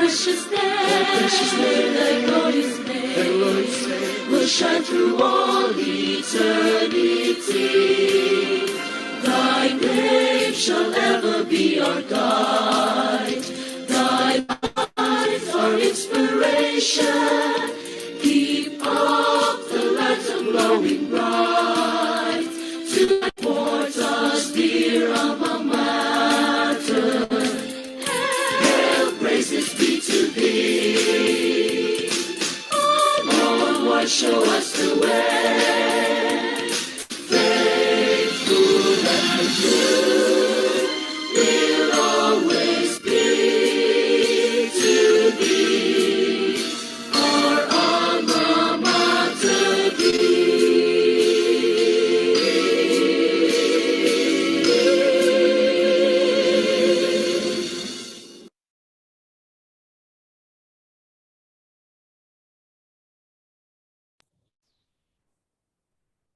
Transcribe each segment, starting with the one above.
precious name, let glorious name will shine through all eternity. Thy name shall ever be our guide, thy life our inspiration. Keep up the light of glowing bright, to thy portals dear alma mater. Hail, praises be to thee. Onward, show us the way. Faithful and true, we'll always be to thee, our alma mater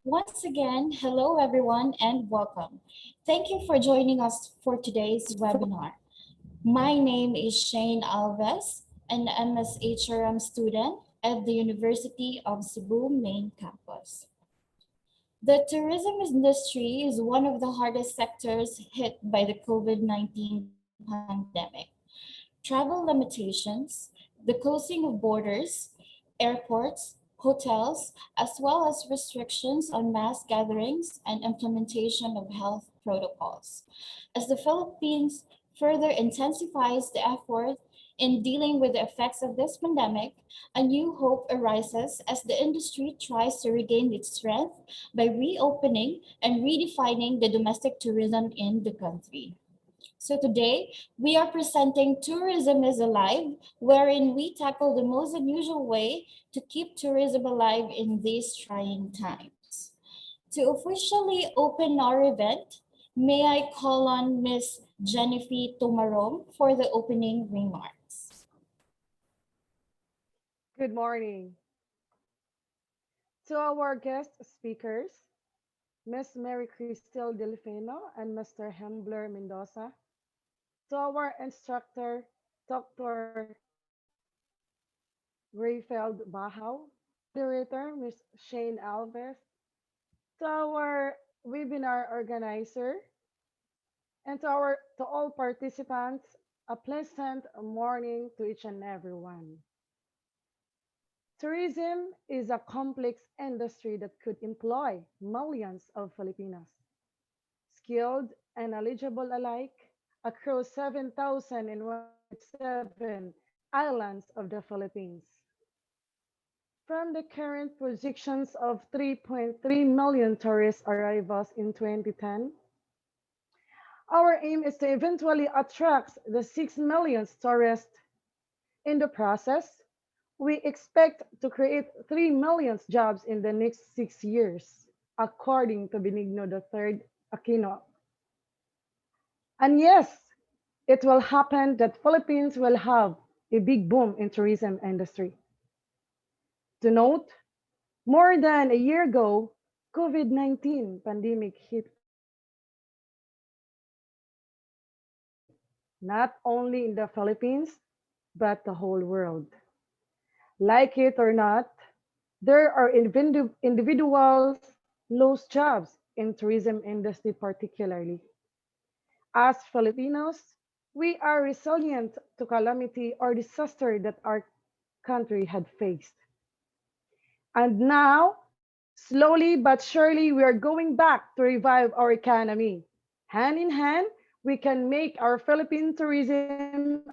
Once again, hello everyone and welcome. Thank you for joining us for today's webinar. My name is Shane Alves, an MSHRM student at the University of Cebu main campus. The tourism industry is one of the hardest sectors hit by the COVID-19 pandemic. Travel limitations, the closing of borders, airports, hotels, as well as restrictions on mass gatherings and implementation of health protocols. As the Philippines further intensifies the effort in dealing with the effects of this pandemic, a new hope arises as the industry tries to regain its strength by reopening and redefining the domestic tourism in the country. So today, we are presenting Tourism is Alive, wherein we tackle the most unusual way to keep tourism alive in these trying times. To officially open our event, may I call on Ms. Jennifer Tumarong for the opening remarks. Good morning. To our guest speakers, Ms. Mary Cristel Delfino and Mr. Hembler Mendoza. To our instructor, Dr. Rayfeld Bahau. Moderator, Ms. Shane Alves. To our webinar organizer, and to all participants, a pleasant morning to each and everyone. Tourism is a complex industry that could employ millions of Filipinos, skilled and eligible alike, across 7,107 islands of the Philippines. From the current projections of 3.3 million tourist arrivals in 2010, our aim is to eventually attract the 6 million tourists. In the process, we expect to create 3 million jobs in the next 6 years, according to Benigno III Aquino. And yes, it will happen that Philippines will have a big boom in tourism industry. To note, more than a year ago, COVID-19 pandemic hit not only in the Philippines, but the whole world. Like it or not, there are individuals lost jobs in tourism industry particularly. As Filipinos, we are resilient to calamity or disaster that our country had faced. And now, slowly but surely, we are going back to revive our economy. Hand in hand, we can make our Philippine tourism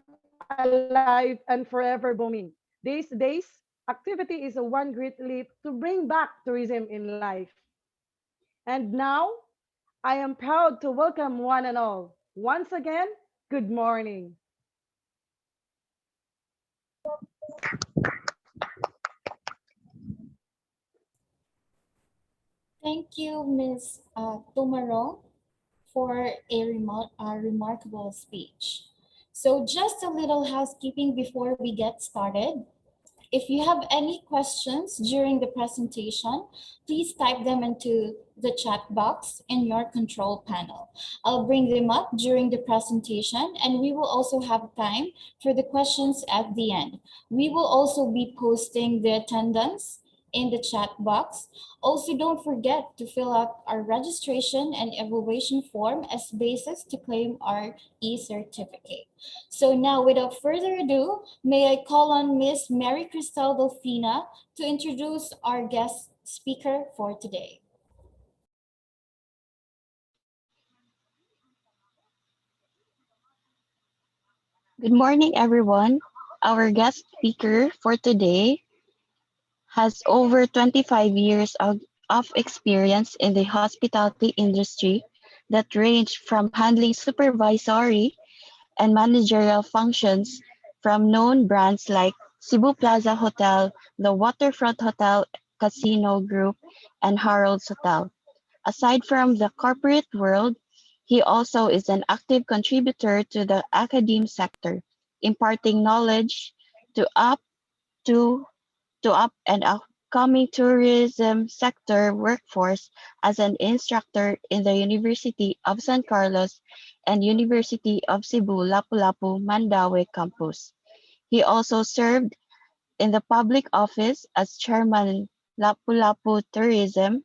alive and forever booming. These days, activity is a one great leap to bring back tourism in life. And now, I am proud to welcome one and all. Once again, good morning. Thank you, Ms. Tumarong, for a remarkable speech. So just a little housekeeping before we get started. If you have any questions during the presentation, please type them into the chat box in your control panel. I'll bring them up during the presentation, and we will also have time for the questions at the end. We will also be posting the attendance in the chat box. Also, don't forget to fill out our registration and evaluation form as basis to claim our e-certificate. So now, without further ado, may I call on Miss Mary Cristal Delfina to introduce our guest speaker for today. Good morning, everyone. Our guest speaker for today has over 25 years of experience in the hospitality industry that range from handling supervisory and managerial functions from known brands like Cebu Plaza Hotel, the Waterfront Hotel Casino Group, and Harold's Hotel. Aside from the corporate world, he also is an active contributor to the academe sector, imparting knowledge to to up and upcoming tourism sector workforce as an instructor in the University of San Carlos and University of Cebu Lapu-Lapu Mandaue campus. He also served in the public office as chairman Lapu-Lapu Tourism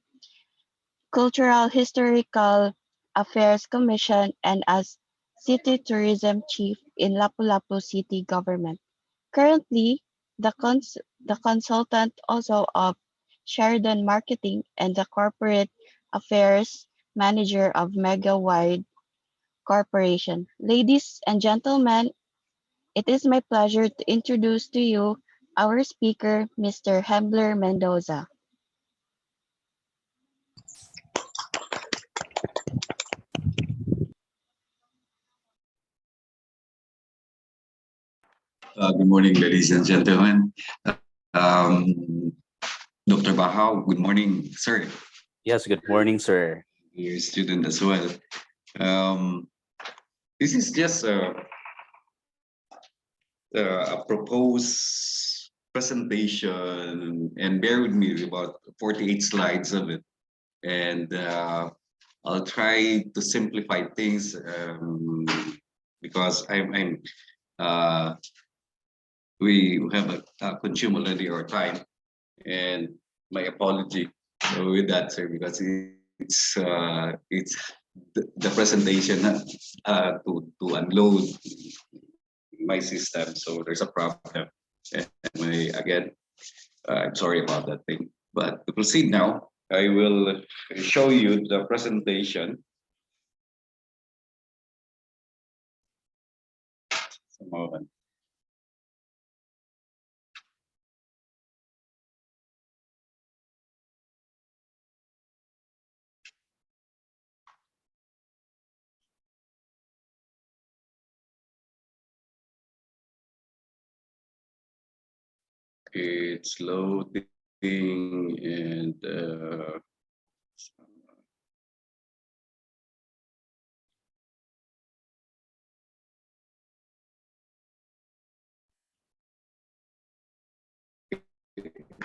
Cultural Historical Affairs Commission and as City Tourism Chief in Lapu-Lapu City Government. Currently, the consultant also of Sheridan Marketing and the Corporate Affairs Manager of Mega Wide Corporation. Ladies and gentlemen, it is my pleasure to introduce to you our speaker, Mr. Hembler Mendoza. Good morning, ladies and gentlemen. Um, Dr. Bahao, good morning, sir. Yes, good morning, sir. You're a student as well. Um, this is just a proposed presentation, and bear with me, about 48 slides of it. And I'll try to simplify things because we have consumed already our time, and my apology with that, sir, because it's the presentation to unload my system, so there's a problem. And again, I'm sorry about that thing. But to proceed now, I will show you the presentation. A moment. It's loading and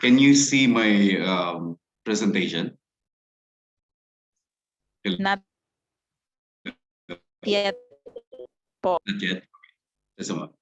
can you see my presentation? Not yet po. Not yet. Just a moment.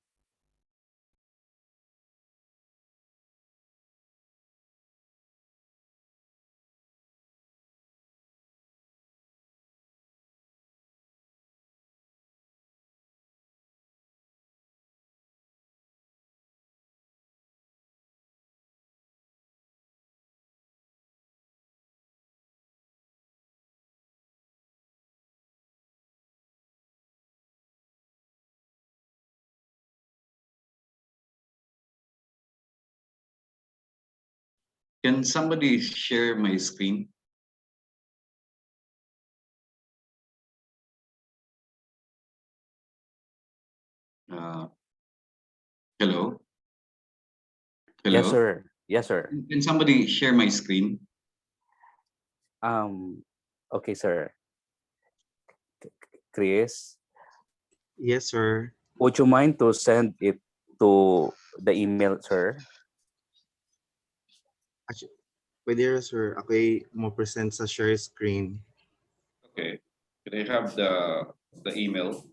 Can somebody share my screen? Hello? Hello? Yes, sir. Yes, sir. Can somebody share my screen? Okay, sir. Chris, Yes, sir. would you mind to send it to the email, sir? Actually, pwede rin, sir. Ako'y mo present sa share screen. Okay. Can I have the email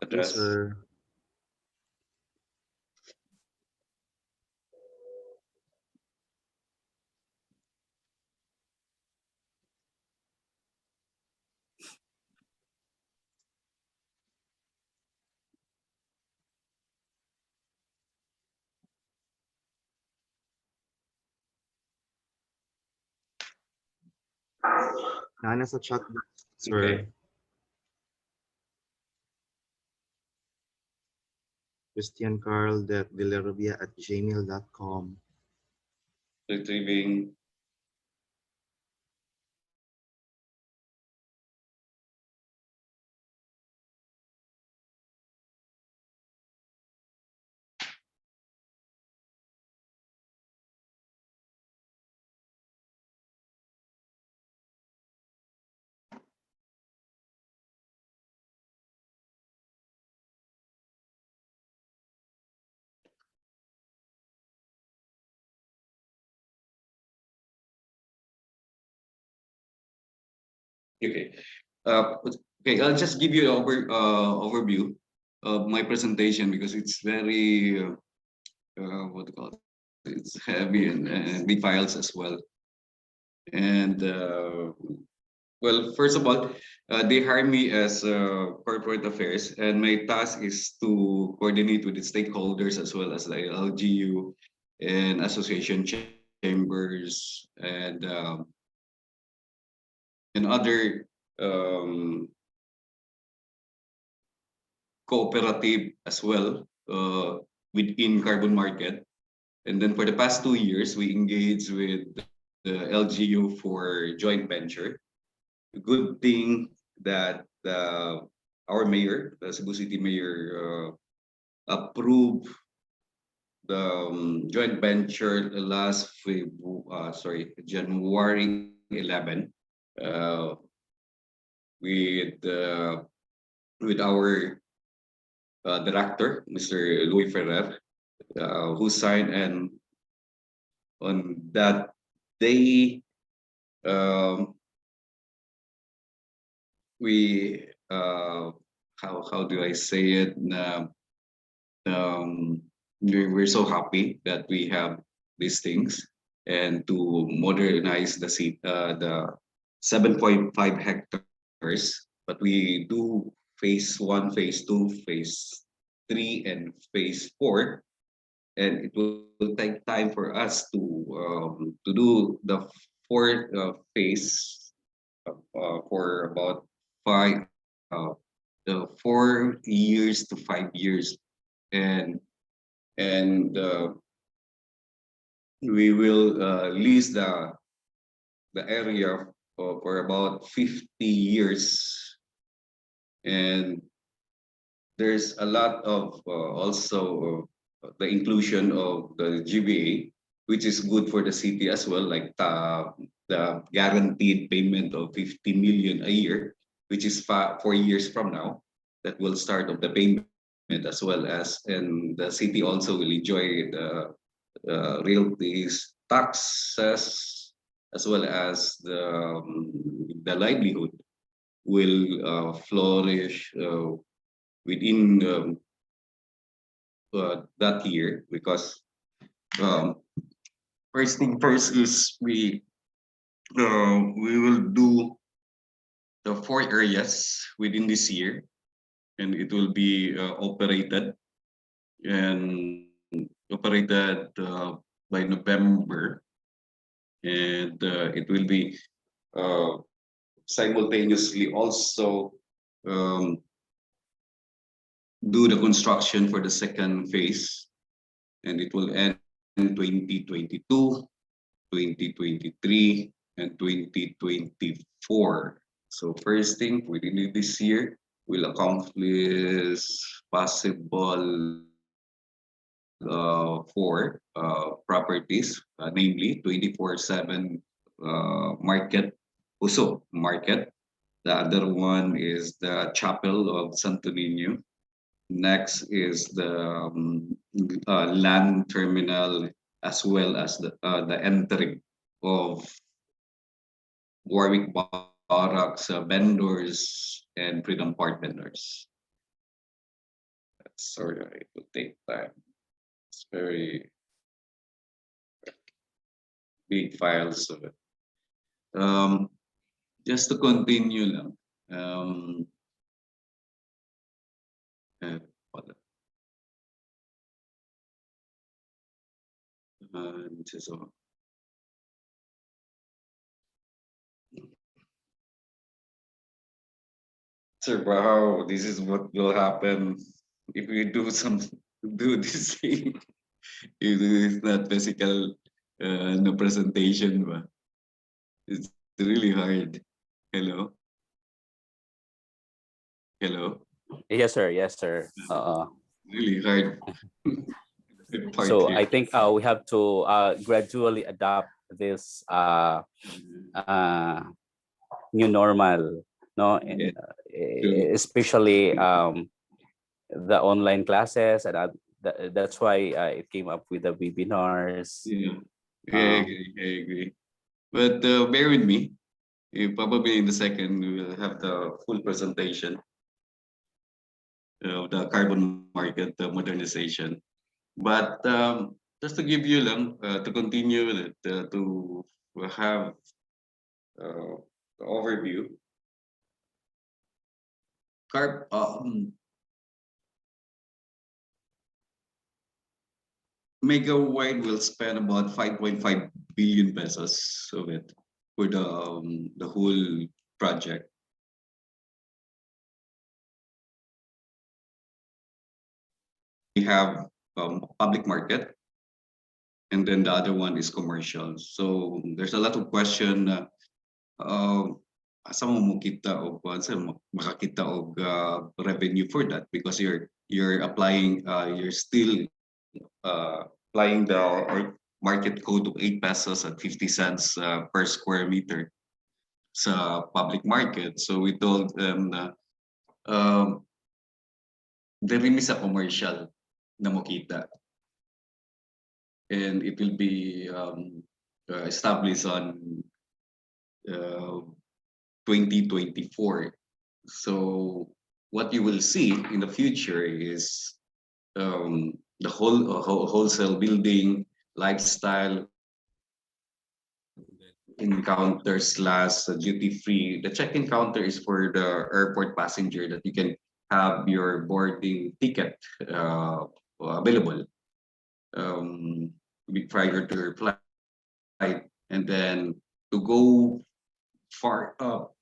Okay, address? sir. Nasa chat box, sir. Okay. christiancarl.villarovia@gmail.com. Retrieving. Okay. Okay, I'll just give you an overview of my presentation because it's very what do you call it? It's heavy and big files as well. And well, first of all, they hire me as corporate affairs, and my task is to coordinate with the stakeholders as well as the LGU and association chambers and other um, cooperative as well within carbon market. And then for the past 2 years, we engaged with the LGU for joint venture. Good thing that our mayor, the Cebu City Mayor, approved the joint venture January 11 uh, with with our director, Mr. Louis Ferrer, who signed, and on that day, um, we how do I say it? Um, we're so happy that we have these things and to modernize the 7.5 hectares. But we do phase one, phase two, phase three, and phase four, and it will take time for us to do the fourth phase for about five, uh, 4 years to 5 years, and and we will lease the area for about 50 years, and there's a lot of also the inclusion of the GBA, which is good for the city as well, like the guaranteed payment of 50 million a year, which is 4 years from now, that will start of the payment, as well as, and the city also will enjoy the realties taxes, as well as the livelihood will flourish within that year, because um, first thing first is we will do the 4 areas within this year, and it will be and operated by November, and it will be uh, simultaneously also um, do the construction for the second phase, and it will end in 2022, 2023, and 2024. So first thing within this year, we'll accomplish possible four properties, namely 24/7 market, Uso Market. The other one is the Chapel of Santo Niño. Next is the land terminal as well as the entering of Warwick Barracks vendors and Freedom Park vendors. Sorry, it will take time. It's very big files of it. Just to continue lang. Wala. So, Sir Bao, this is what will happen if we do this thing. It is not physical no presentation, but it's really hard. Hello? Hello? Yes, sir. Yes, sir. Really hard. Part So here. I think we have to gradually adapt this new normal, no, Yeah, and, true. especially the online classes, and that's why it came up with the webinars. Yeah, yeah, I agree. But bear with me. Probably in the second, we will have the full presentation of the carbon market modernization. But just to give you lang, to continue with it, to have the overview. Carb, Megawide will spend about 5.5 billion pesos of it for the whole project. We have public market, and then the other one is commercial. So there's a lot of question. Asa mo kita o asa makakita og revenue for that, because you're applying you're still applying the market code of 8 pesos at 50 cents per square meter sa public market. So we told them na dili mi sa commercial na makita, and it will be established on 2024. So what you will see in the future is the wholesale building, lifestyle, encounter slash duty free. The check-in counter is for the airport passenger, that you can have your boarding ticket available prior to your flight, and then to go far up.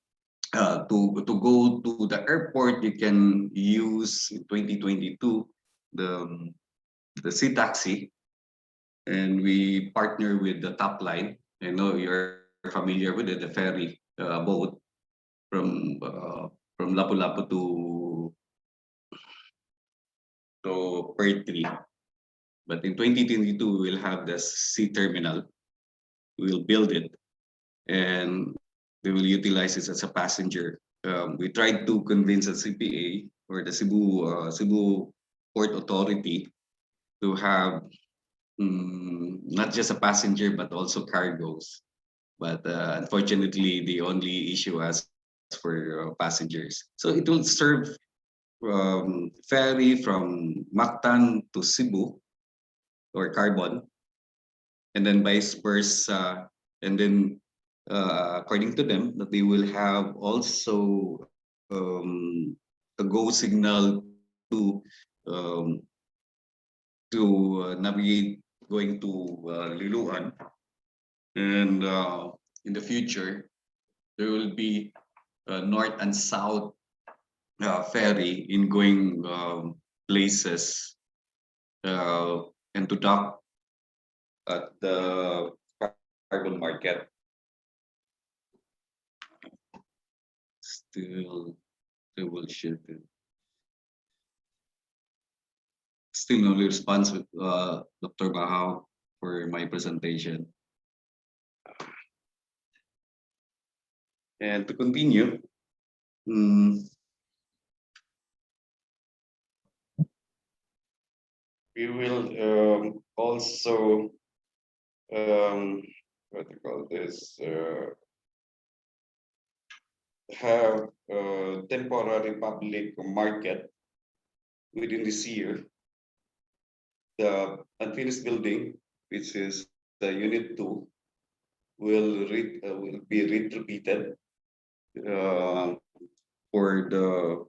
To go to the airport, you can use in 2022 the Sea Taxi, and we partner with the Top Line. I know you're familiar with it, the ferry boat from Lapu-Lapu to Perth 3. But in 2022, we'll have the sea terminal. We'll build it, and they will utilize it as a passenger. We tried to convince the CPA, or the Cebu Port Authority, to have not just a passenger but also cargoes. But unfortunately, they only issue us for passengers. So it will serve ferry from Mactan to Cebu or Carbon, and then vice versa. And then, according to them, that they will have also a go signal to um, navigate going to Liloan. And in the future, there will be north and south ferry in going places, and to dock at the carbon market. Still, they will ship it. Still no response with Dr. Bahao for my presentation. And to continue, we will also what do you call this? Have a temporary public market within this year. The unfinished building, which is the unit 2, will be retrofitted uh, for the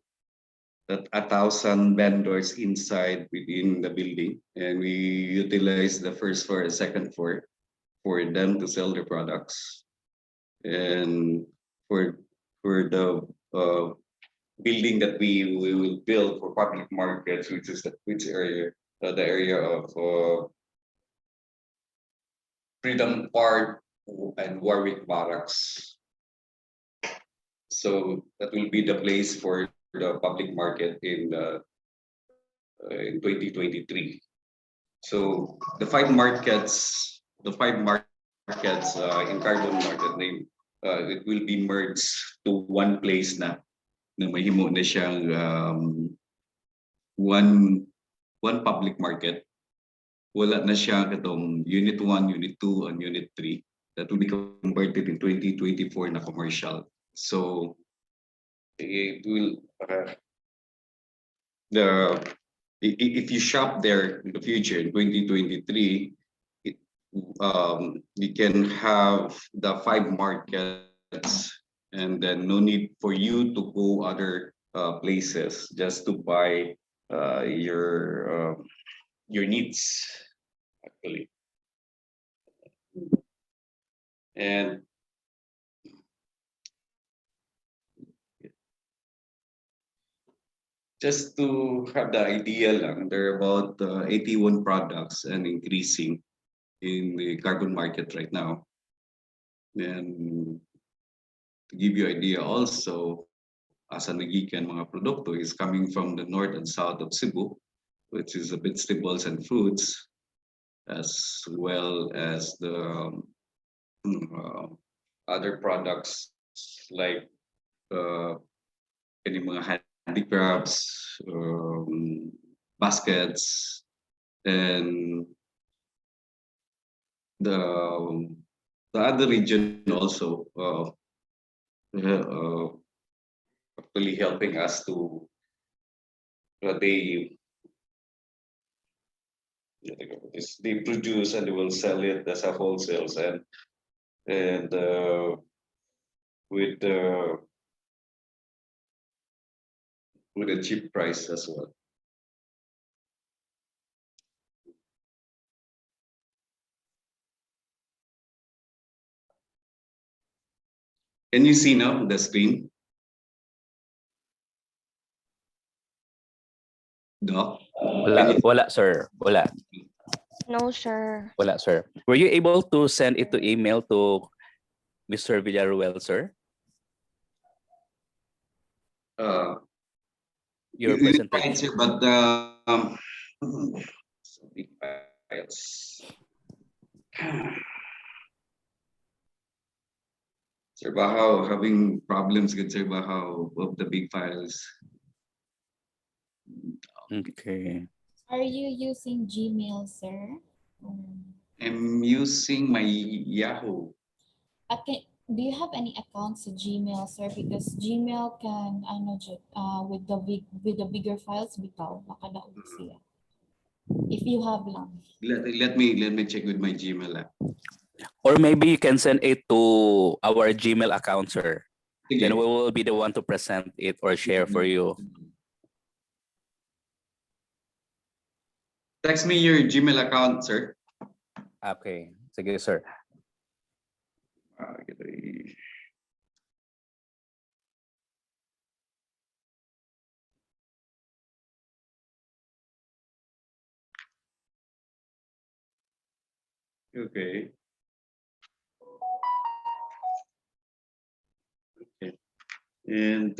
that 1,000 vendors inside within the building, and we utilize the first floor and second floor for them to sell their products. And for the building that we will build for public markets, which is the area of Freedom Park and Warwick Barracks. So that will be the place for the public market in 2023. So the five markets in Carbon Market name, it will be merged to one place na mahimo na siyang one public market. Wala na siya katong Unit 1, Unit 2, and Unit 3 that will be converted in 2024 na commercial. So it will if you shop there in the future in 2023, you can have the 5 markets, and then no need for you to go other places just to buy your needs actually. And just to have the idea lang, there are about 81 products and increasing in the Carbon Market right now. And to give you idea also, asa nagikan mga produkto is coming from the north and south of Cebu, which is the vegetables and fruits, as well as the other products like any mga handicrafts, baskets, and the other region also actually helping us to they produce and they will sell it as a wholesales and with a cheap price as well. Can you see now the screen? Doc? Wala, sir. Wala. No, sir. Wala, sir. Were you able to send it to email to Mr. Villaruel, sir? Your You presentation. tried, sir, but so big files. Sir Bahaw having problems with Sir Bahaw of the big files. Okay. Are you using Gmail, sir? I'm using my Yahoo. Okay. Do you have any accounts to Gmail, sir? Because Gmail can, with the bigger files, bitaw, makadaog siya. If you have lang. Let me check with my Gmail app. Or maybe you can send it to our Gmail account, sir. Sige. Then we will be the one to present it or share for you. Text me your Gmail account, sir. Okay. Sige, sir. Okay. Okay. And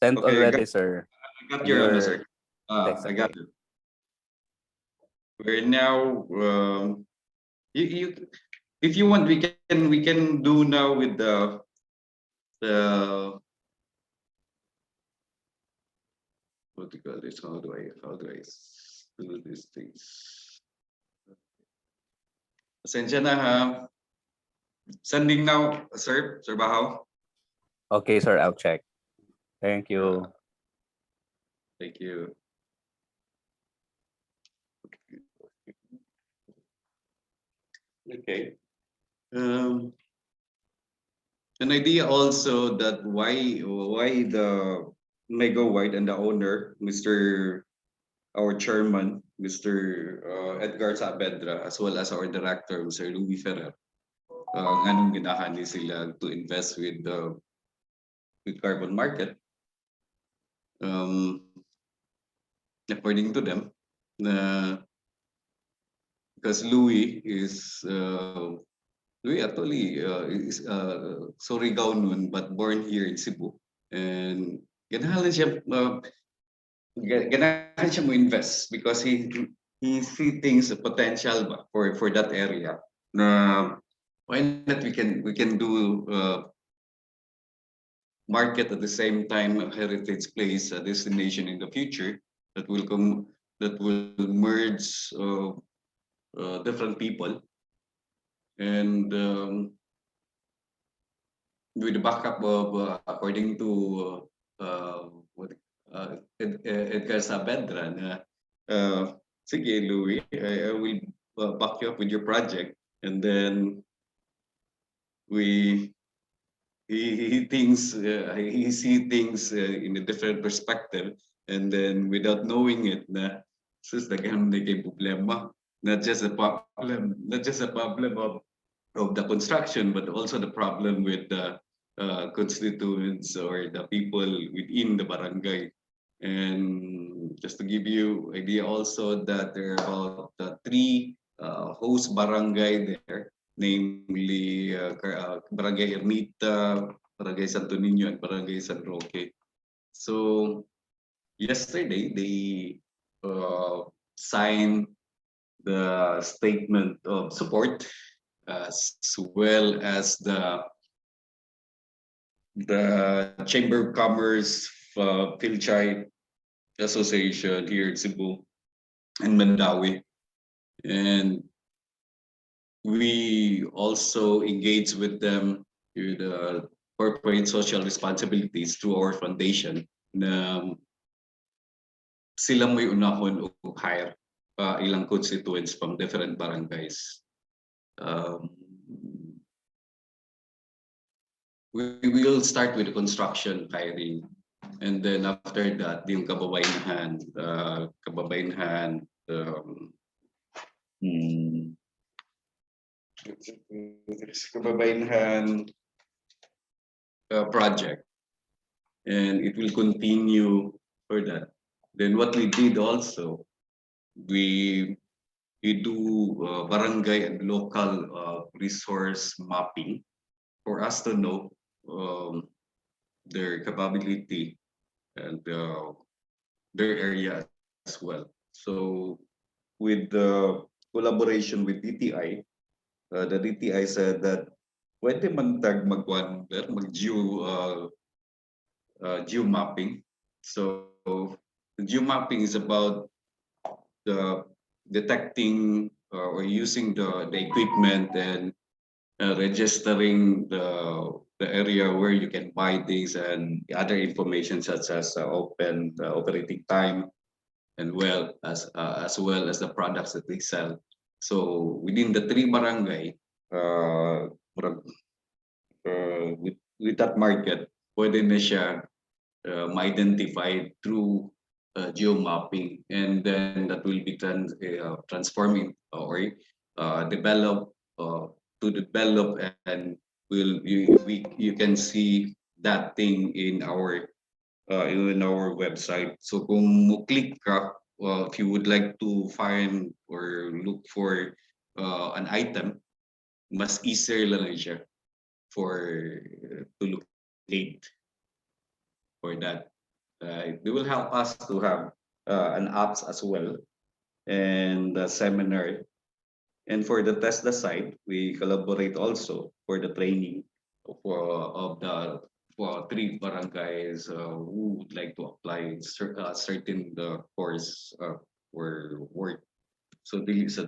Sent okay, already, sir. I got your answer. Text, I got okay. it. We're now you if you want we can do now with the what do you call this? How do I do these things? Pasensya na ha. Sending now, sir. Sir Bahaw. Okay, sir, I'll check. Thank Uh, you. Thank you. Okay. An idea also that why the Mega White and the owner, our chairman, Mr. Edgar Saavedra, as well as our director, Mr. Louis Ferrer, nganong ginahan ni sila to invest with carbon market. According to them, because Louis actually is Surigao nun, but born here in Cebu, and ganahan siya ganahan siya mo invest because he see things potential ba for that area. Na why not we can do market at the same time a heritage place, a destination in the future that will merge different people, and with the backup of according to what Edgar Saavedra na sige Louis, I will back you up with your project, and then we he thinks he see things in a different perspective, and then without knowing it na sus daghan na kay problema, not just a problem of the construction, but also the problem with the constituents or the people within the barangay. And just to give you idea also that there are about three host barangay there, namely Barangay Ermita, Barangay Santo Niño, and Barangay San Roque. So yesterday they signed the statement of support, as well as the Chamber of Commerce, Philchai Association here in Cebu and Mandawi. And we also engage with them with corporate social responsibilities through our foundation na sila may unahon o hire ilang constituents from different barangays. We will start with the construction hiring, and then after that yung kababainahan kababainahan project, and it will continue for that. Then what we did also, we do barangay and local resource mapping for us to know their capability and their area as well. So with the collaboration with DTI, the DTI said that pwede man tag geo mapping. So the geo mapping is about the detecting or using the equipment and registering the area where you can buy things and other information such as operating time, and well as the products that they sell. So within the three barangay, with that market, pwede na siya ma-identify through geomapping, and then that will be transforming or develop to develop, and you can see that thing in our website. So kung mo-click ka, if you would like to find or look for an item, mas easier lang siya to locate for that. They will help us to have an apps as well, and a seminar. And for the TESDA side, we collaborate also for the training of the three barangays who would like to apply certain course or work. So this is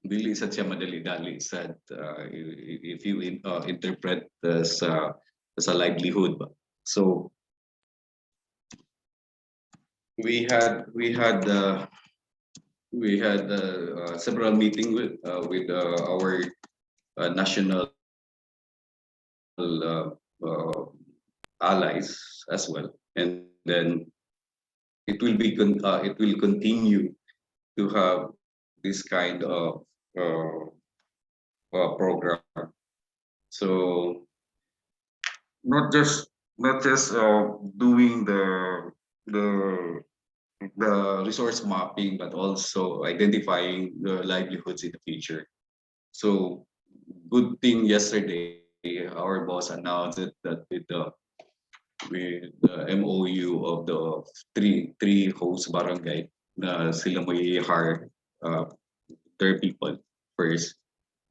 dili sad siya madali-dali sad if you interpret as a livelihood ba. So we had several meeting with our national uh, allies as well, and then it will continue to have this kind of program. So not just doing the the resource mapping, but also identifying the livelihoods in the future. So good thing yesterday, our boss announced it that with the MOU of the three host barangay na sila may hire their people first,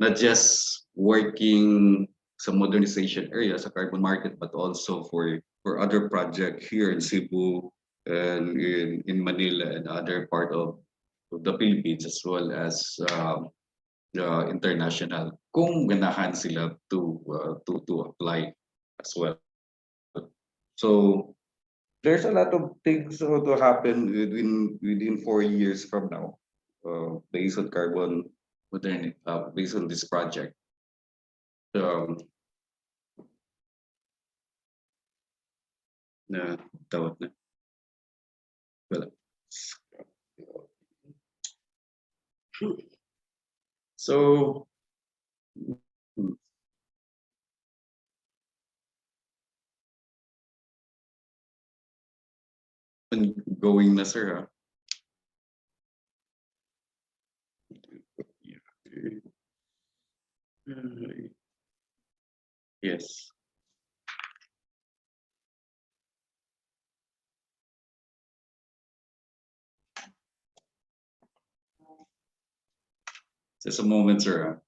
not just working some modernization area sa carbon market, but also for other project here in Cebu and in Manila and other part of the Philippines, as well as international, kung ganahan sila to apply as well. So there's a lot of things to happen within 4 years from now, based on carbon modernity, based on this project. Um, na tawag na. Wala. So going na, sir, ha? Yes. Just a moment, sir, ha?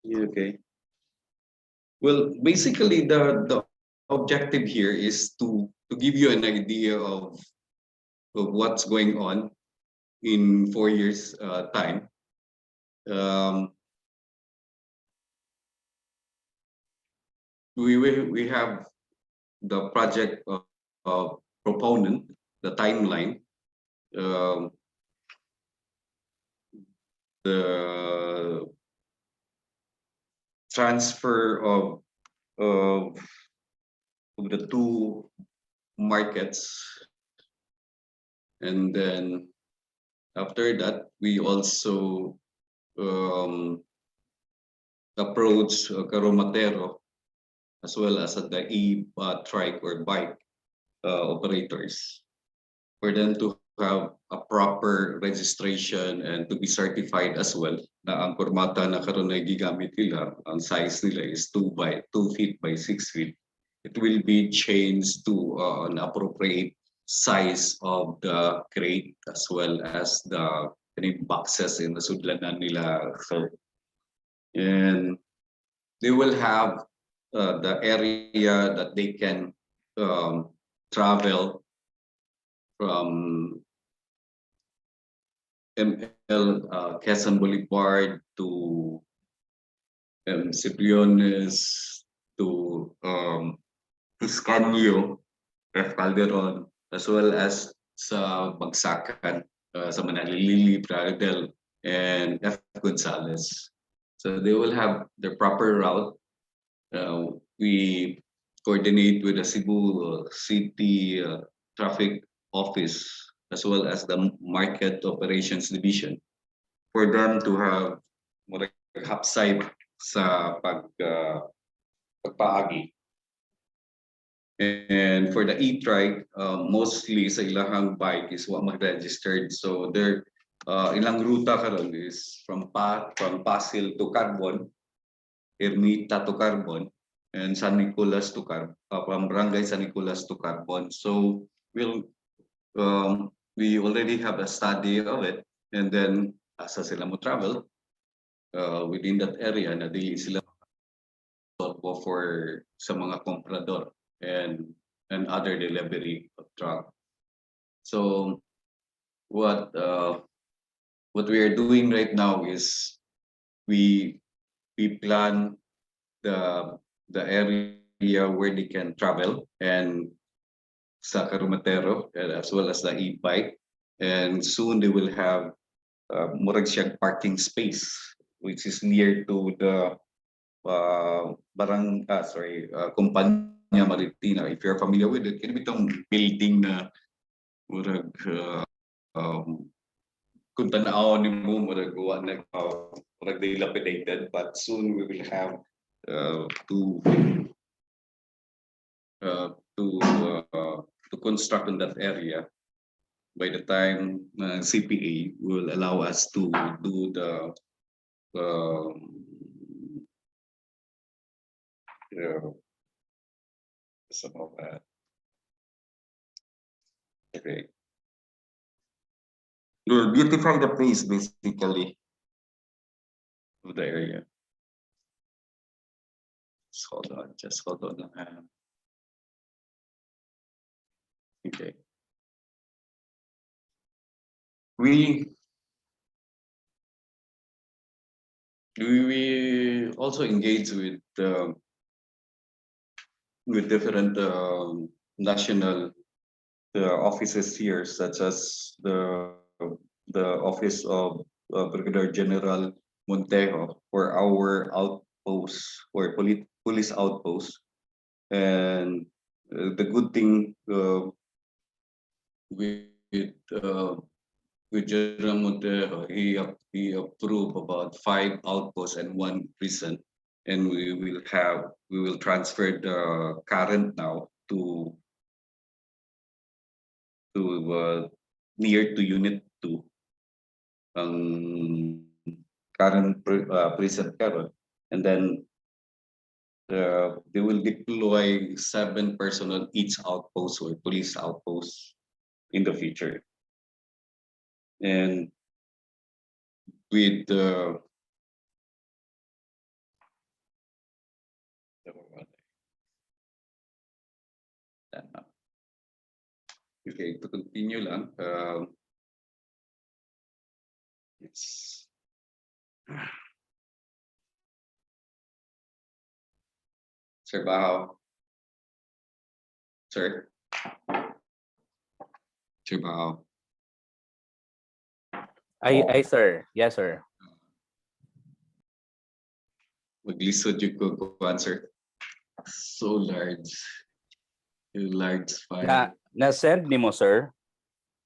Yeah, okay. Well, basically, the objective here is to give you an idea of what's going on in 4 years time. Um, we have the project proponent, the timeline, um, the transfer of the two markets, and then after that we also approach Caromatero as well as the trike or bike operators for them to have a proper registration and to be certified as well na ang formata na karon ay gigamit nila, ang size nila is 2 feet by 6 feet. It will be changed to an appropriate size of the crate as well as the boxes in the sudlanan nila. So, and they will have the area that they can travel from ML Quezon Boulevard to Cipriones to Piscanio, F. Calderon, as well as sa Bagsakan, sa Manalili, Pradel, and F. Gonzales. So they will have their proper route. We coordinate with the Cebu City Traffic Office as well as the Market Operations Division for them to have hapside sa pagpaagi. And for the e-trike, mostly sa ilahang bike is wa mag-registered. So their ilang ruta karon is from Pasig to Carbon, Ermita to Carbon, and San Nicolas to Carbon, from Barangay San Nicolas to Carbon. So we already have a study of it, and then asa sila mo travel within that area na dili sila for sa mga comprador and other delivery of truck. So what we are doing right now is we plan the area where they can travel and sa Carumatero, and as well as the e-bike, and soon they will have murag siyang parking space which is near to the Kumpanya Maritina. If you're familiar with it, kini bitong building na murag kung tanaw ni mo murag wa na murag dilapidated, but soon we will have to uh, to to construct in that area. By the time CPA will allow us to do some of that. Okay. You'll beautify the place basically of the area. Just hold on. Okay. We also engage with different national offices here, such as the office of Brigadier General Montejo for our outpost or police outpost. And the good thing with General Montejo, he approved about 5 outposts and 1 prison, and we will transfer the current now to near to Unit 2, current prison karon, and then they will deploy 7 personnel each outpost or police outpost in the future. And with okay, to continue lang, it's Sir Bao. Sir. Sir Bao. I sir. Yes, sir. Maglisod yung ko answer. So large. Yung large file. Na-send ni mo, sir?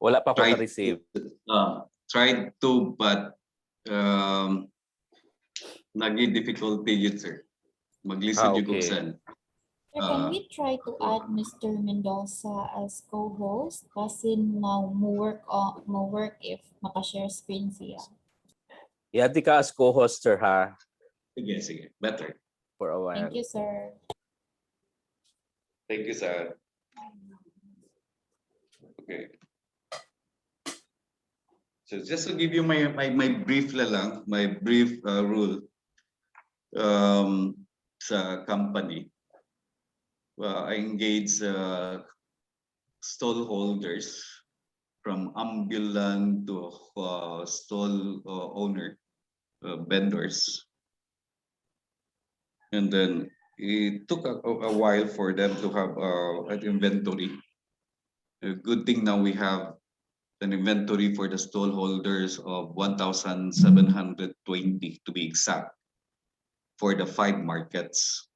Wala pa ako na-receive. Tried to, but naging difficulty yun, sir. Maglisod yung Okay. send. Sir, can we try to add Mr. Mendoza as co-host? Kasi now mo work if makashare screen siya. Yati ka as co-host, sir, ha? Sige. Better. For a while. Thank you, sir. Thank you, sir. Okay. So just to give you my brief rule sa company. I engage stall holders from ambulant to stall owner vendors, and then it took a while for them to have an inventory. A good thing now we have an inventory for the stall holders of 1,720 to be exact for the 5 markets.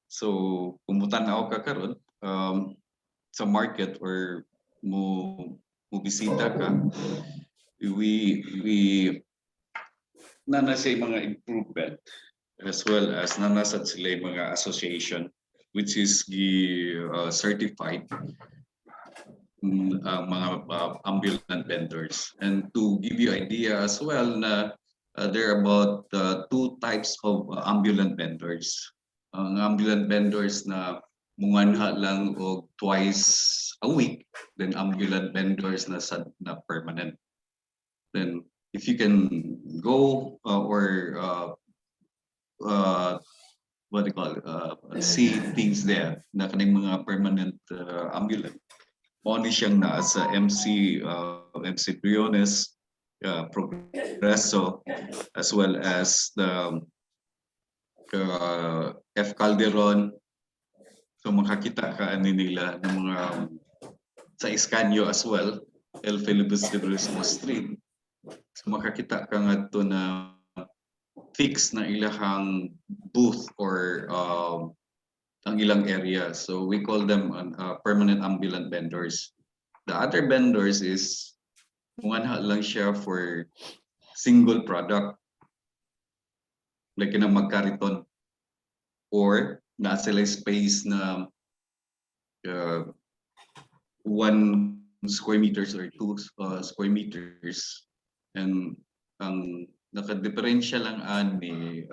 So pumunta na ako kakaron sa market or mo bisita ka, we nana sa mga improvement as well as nanasad sila mga association which is certified mga ambulant vendors. And to give you idea as well na there are about 2 types of ambulant vendors. Ang ambulant vendors na munganha lang og twice a week, then ambulant vendors na permanent. Then if you can go or what do you call see things there na kaning mga permanent ambulant, Moni siyang naa sa MC Briones, Progreso, as well as the F. Calderon. So makakita ka ani nila ng mga sa Escanio as well, El Felipe Street. So makakita ka nga to na fix na ilahang booth or ang ilang area. So we call them permanent ambulant vendors. The other vendors is mungana lang siya for single product like na magkariton or na sila space na 1 square meters or 2 square meters, and ang naka-diferensya lang ani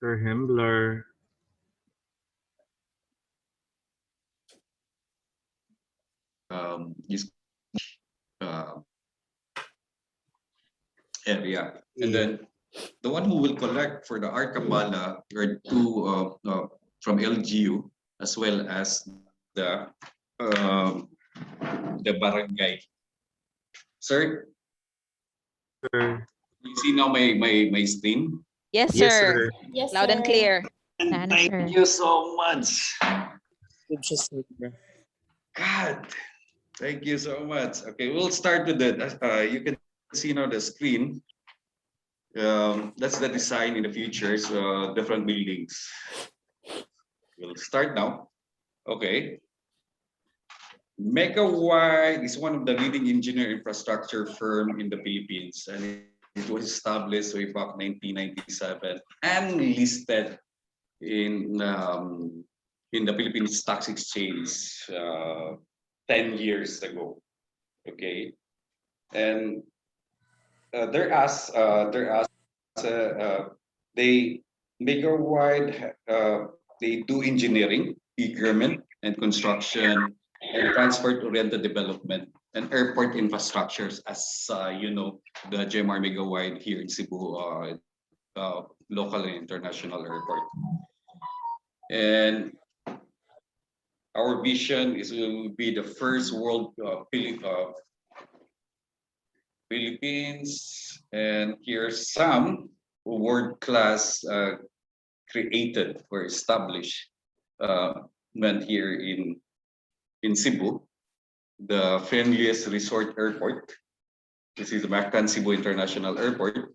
Sir Hembler. is area, and then the one who will collect for the Arcabala are two from LGU as well as the barangay. Sir, Sir. you see now my screen? Yes, Yes, sir. sir. Yes, Loud and sir. clear. Thank you so much. God, thank you so much. Okay, we'll start with that. You can see now the screen. That's the design in the future. So different buildings. We'll start now. Okay. Megawide is one of the leading engineer infrastructure firm in the Philippines, and it was established way back 1997 and listed in the Philippine Stock Exchange 10 years ago. Okay, and they Megawide they do engineering, procurement, and construction, and transport-oriented development, and airport infrastructures, as you know, the GMR Megawide here in Cebu, local and international airport. And our vision is will be the first world Philippines, and here's some world-class created or established meant here in Cebu, the friendliest resort airport. This is the Mactan Cebu International Airport.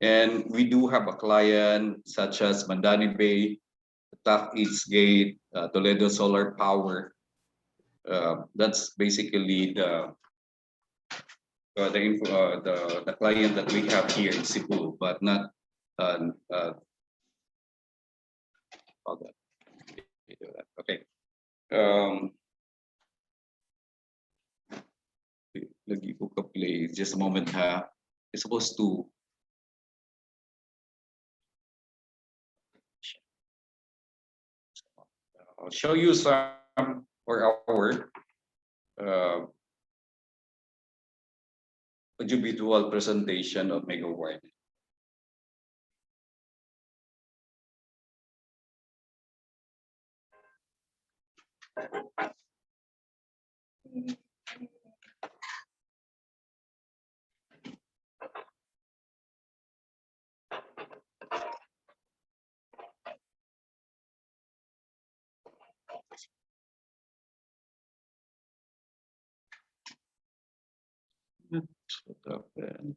And we do have a client such as Mandani Bay, TAF East Gate, Toledo Solar Power. That's basically the client that we have here in Cebu, but not okay. Lagi ko ka-play. Just a moment ha. It's supposed to I'll show you some or our audiovisual presentation of Megawide. What happened?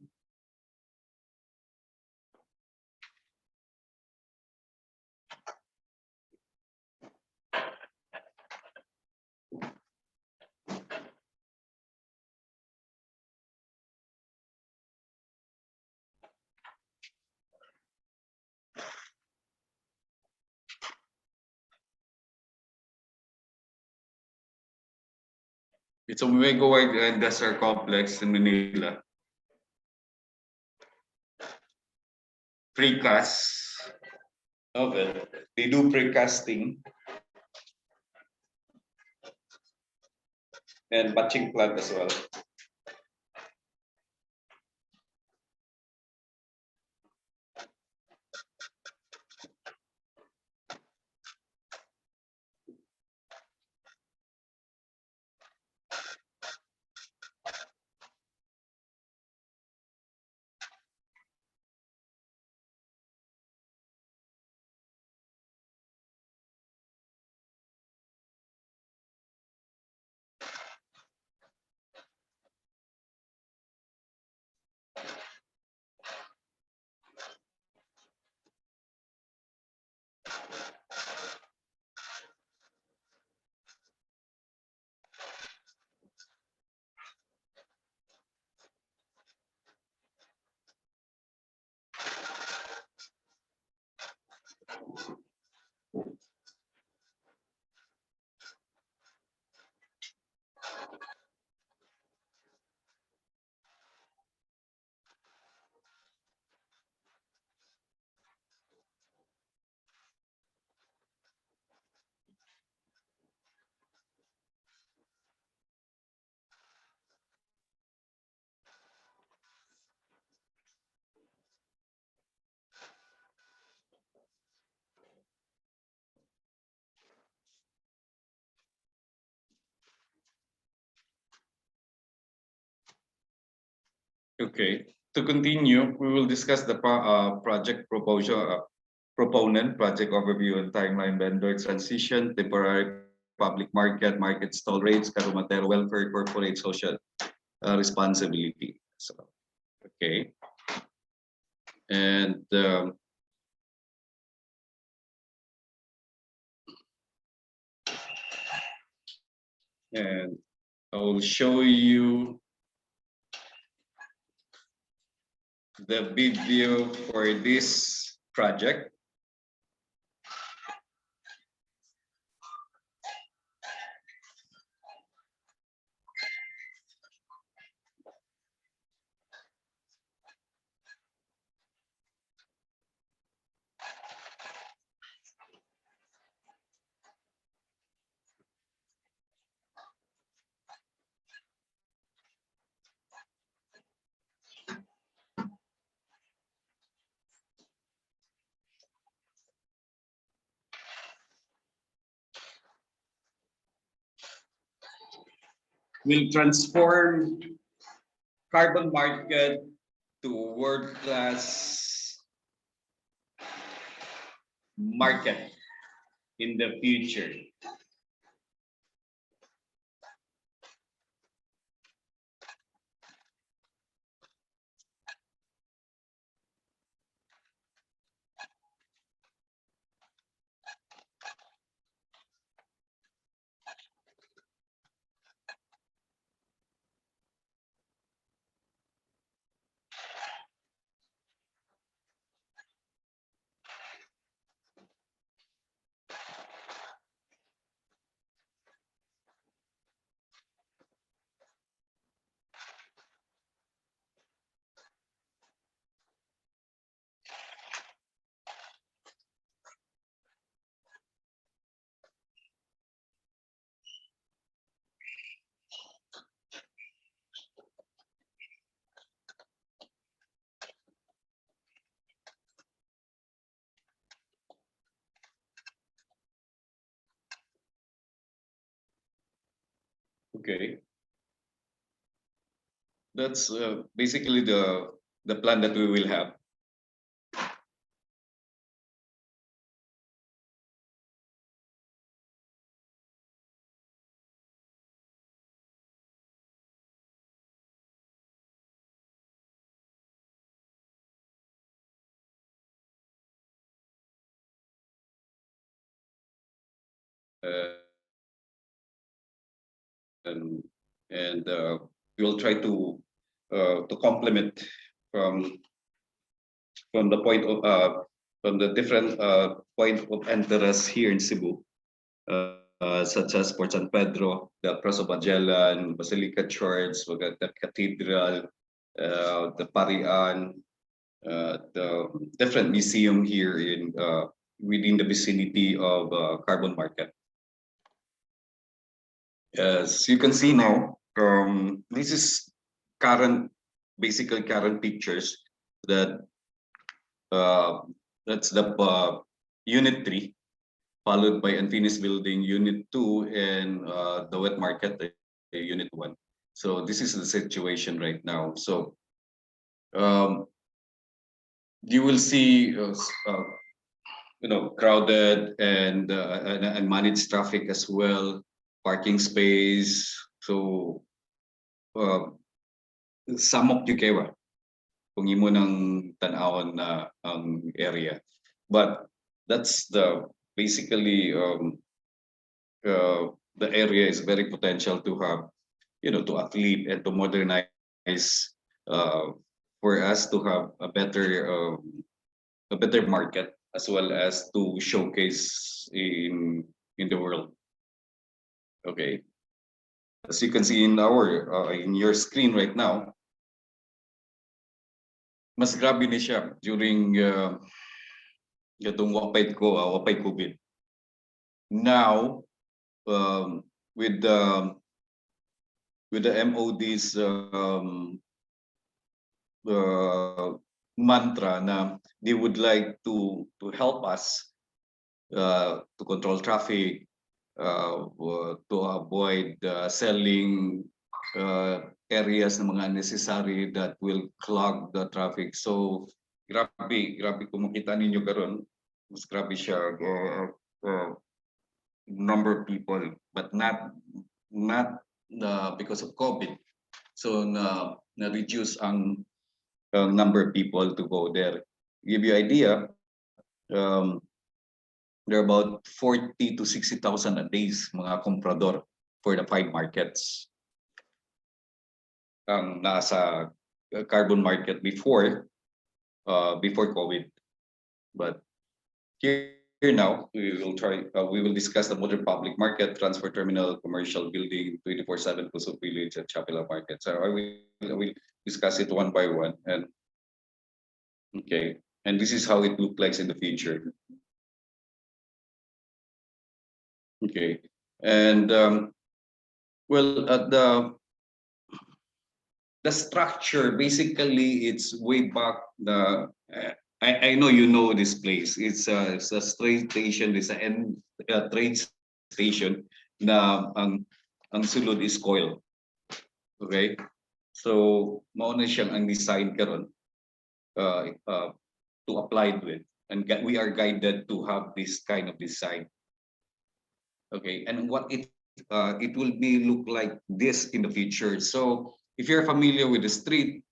It's a Megawide industrial complex in Manila. precast of it. They do precasting and batching plant as well. Okay, to continue, we will discuss the project proposal, proponent, project overview and timeline, vendor transition, temporary public market, market stall rates, Karumatero welfare, corporate social responsibility. So, okay. And I will show you the video for this project. Will transform carbon market to world-class market in the future. Okay, that's basically the plan that we will have. Uh, and we will try to complement from the point of from the different point of interest here in Cebu, such as Port San Pedro, the Praso Magellan, Basilica Church, the Cathedral, the Parian, the different museum here in within the vicinity of Carbon Market. As you can see now, this is basically current pictures that that's the Unit 3, followed by Unfinished Building Unit 2, and the Wet Market, Unit 1. So this is the situation right now. So you will see crowded and managed traffic as well, parking space. So samok yukewa kung imo nang tanawon na ang area. But that's basically the area is very potential to have, to athlete and to modernize, for us to have a better market, as well as to showcase in the world. Okay, as you can see in your screen right now, mas grabe ni siya during itong wapay COVID. Now, with the MOD's mantra na they would like to help us to control traffic, to avoid selling areas na mga unnecessary that will clog the traffic. So grabe kung makita ninyo karon, mas grabe siya number of people, but not because of COVID. So na reduce ang number of people to go there. Give you idea, there are about 40 to 60,000 a days mga comprador for the 5 markets. Ang nasa Carbon Market before COVID. But here now we will discuss the modern public market, transfer terminal, commercial building, 24/7 Pusok Village and Chapela Market. So I will discuss it one by one. And okay, and this is how it looks like in the future. Okay, and well, the structure basically it's way back. I know you know this place. It's a train station. It's a train station. Na ang sulod is coil. Okay, so mauna siyang ang design karon to apply to it, and we are guided to have this kind of design. Okay, and what it will be look like this in the future. So if you're familiar with the street,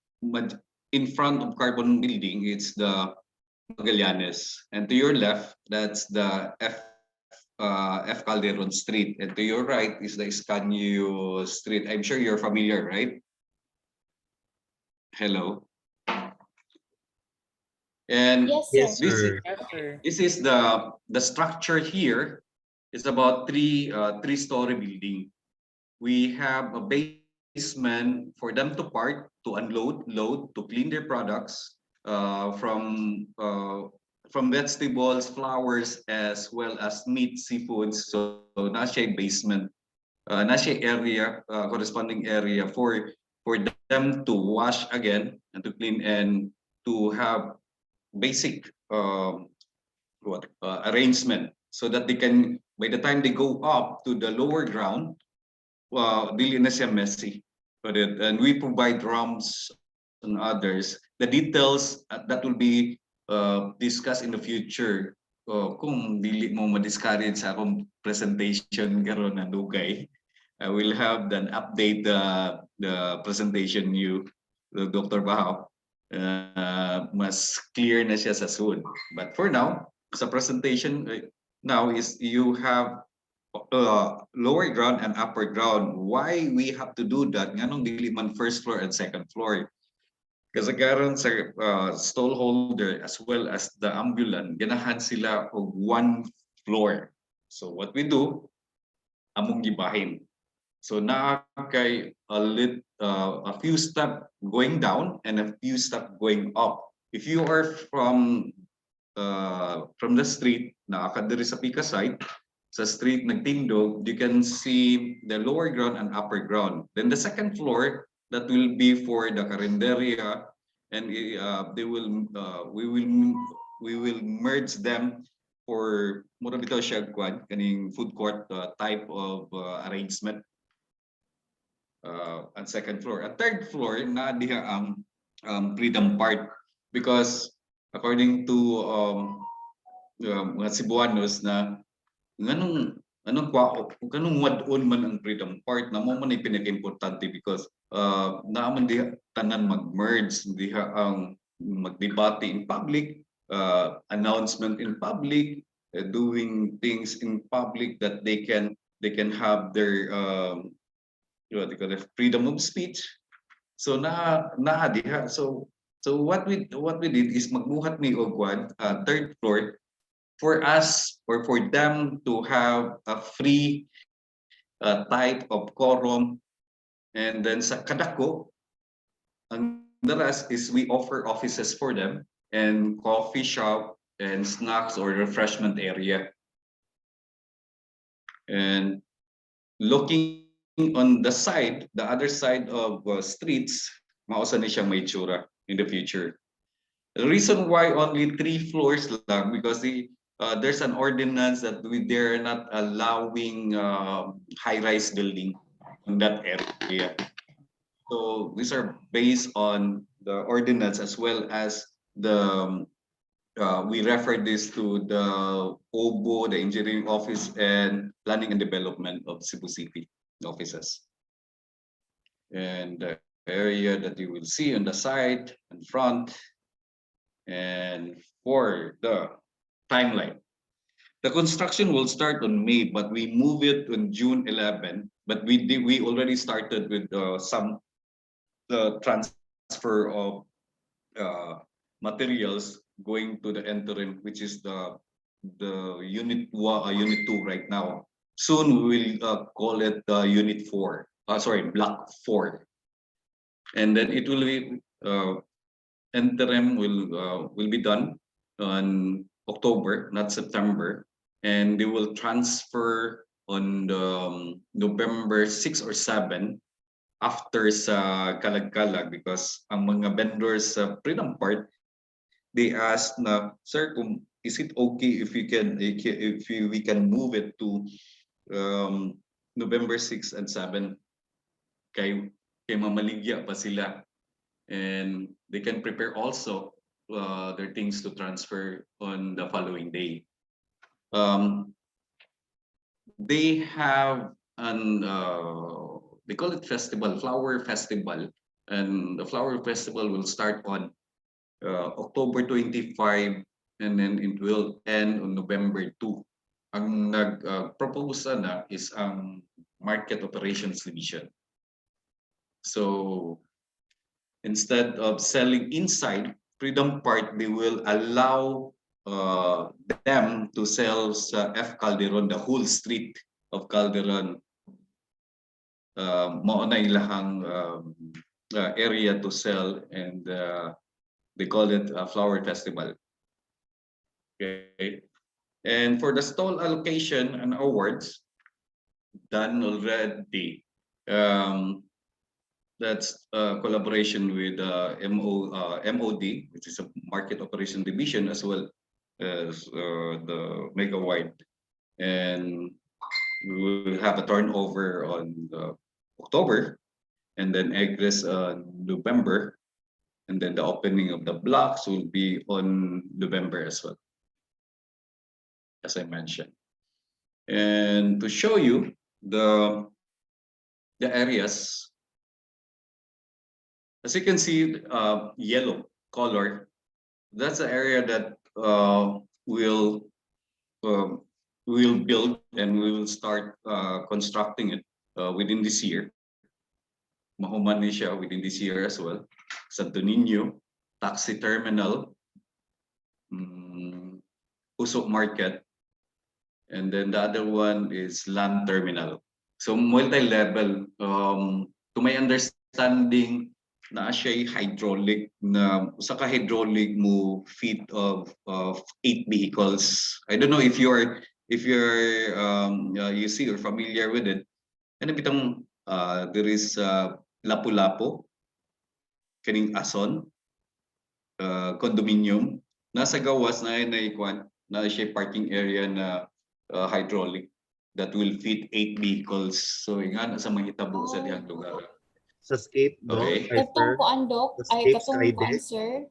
in front of Carbon Building, it's the Magallanes, and to your left, that's the F. Calderon Street, and to your right is the Escanio Street. I'm sure you're familiar, right? Hello. And Yes, sir. this is the structure here. It's about three-story building. We have a basement for them to park, to unload, load, to clean their products from vegetables, flowers, as well as meat, seafoods. So nasa basement, nasa area, corresponding area for them to wash again and to clean and to have basic arrangement, so that they can, by the time they go up to the lower ground, dili na siya messy. And we provide drums and others. The details that will be discussed in the future. Kung dili mo ma-discourage sa akong presentation karon na dugay, I will have then update the presentation you, Dr. Bahao. Mas clear na siya sa soon. But for now, sa presentation now is you have lower ground and upper ground. Why we have to do that? Nganong dili man first floor and second floor? Kasi karon sa stall holder as well as the ambulant, ganahan sila og one floor. So what we do, among gibahin. So na kay a few step going down and a few step going up if you are from the street, nakakadiri sa Pika site, sa street nagtindog, you can see the lower ground and upper ground. Then the second floor, that will be for the carinderia, and we will merge them for mura bitaw siya kwan kaning food court type of arrangement. At second floor. At third floor, na diha ang Freedom Park, because according to mga Cebuanos na kanong wadon man ang Freedom Park na mo man ay pinaka-importante, because naaman diha tanan mag-merge, diha ang magdebate in public, announcement in public, doing things in public that they can have their what they call it, freedom of speech. So diha. So what we did is magbuhat ni Ogwad third floor for us, or for them to have a free type of quorum. And then sa Kadako, ang the rest is we offer offices for them and coffee shop and snacks or refreshment area. And looking on the side, the other side of streets, mausa ni siyang may tsura in the future. The reason why only 3 floors lang, because there's an ordinance that they're not allowing high-rise building in that area. So these are based on the ordinance, as well as the we refer this to the OBO, the engineering office, and planning and development of Cebu City offices. And the area that you will see on the side and front. And for the timeline, the construction will start on May, but we move it on June 11. But we already started with some transfer of materials going to the interim, which is the unit 2 right now. Soon we will call it unit 4. Block 4. And then it will be interim will be done on October, not September, and they will transfer on the November 6 or 7 after sa Kalag-Kalag, because ang mga vendors sa Freedom Park, they asked na, sir, is it okay if we can move it to November 6 and 7? Kay mamaligya pa sila, and they can prepare also their things to transfer on the following day. They have an they call it festival, flower festival, and the flower festival will start on October 25, and then it will end on November 2. Ang nag-propose na is ang Market Operations Division. So instead of selling inside Freedom Park, they will allow them to sell sa F. Calderon, the whole street of Calderon. Mauna ilahang area to sell, and they call it a flower festival. Okay, and for the stall allocation and awards, done already. That's collaboration with MOD, which is a Market Operation Division, as well as the Mega Wide, and we will have a turnover on October, and then egress on November, and then the opening of the blocks will be on November as well, as I mentioned. And to show you the areas, as you can see, yellow color, that's the area that we'll build, and we will start constructing it within this year. Mahuman ni siya within this year as well. Santo Niño, taxi terminal, Usok Market, and then the other one is land terminal. So multi-level. To my understanding, na siya'y hydraulic na sa hydraulic mo feet of 8 vehicles. I don't know if you're you see or familiar with it. Ano bitang there is Lapu-Lapu, kaning Ason, condominium. Nasa gawas na ikuan na siya parking area na hydraulic that will fit 8 vehicles. So nga sa mahitabo sa dihang lugar. Sa Scape, Doc, Okay. or Katong sir? kuan Dok, Sa ay Scape katong kuan Skydeck? sir.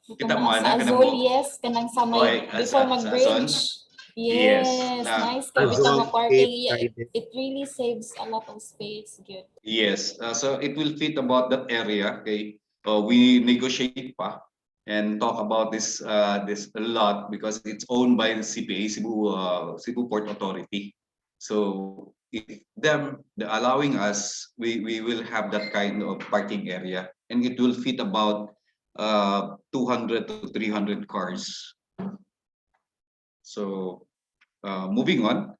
Kita Katong mo, mga sa ana, kanang Azul, mo. yes, kanang sa may Okay, before sa Azon? mag-bridge. Yes. Yes, Na, nice kay bitang Azon, nga parking. Scape, Yeah, Skydeck. it really saves a lot of space. Good. yes. So it will fit about that area. Okay. We negotiate pa and talk about this this a lot because it's owned by the CPA, Cebu Port Authority. So if allowing us, we will have that kind of parking area, and it will fit about 200 to 300 cars. So moving on,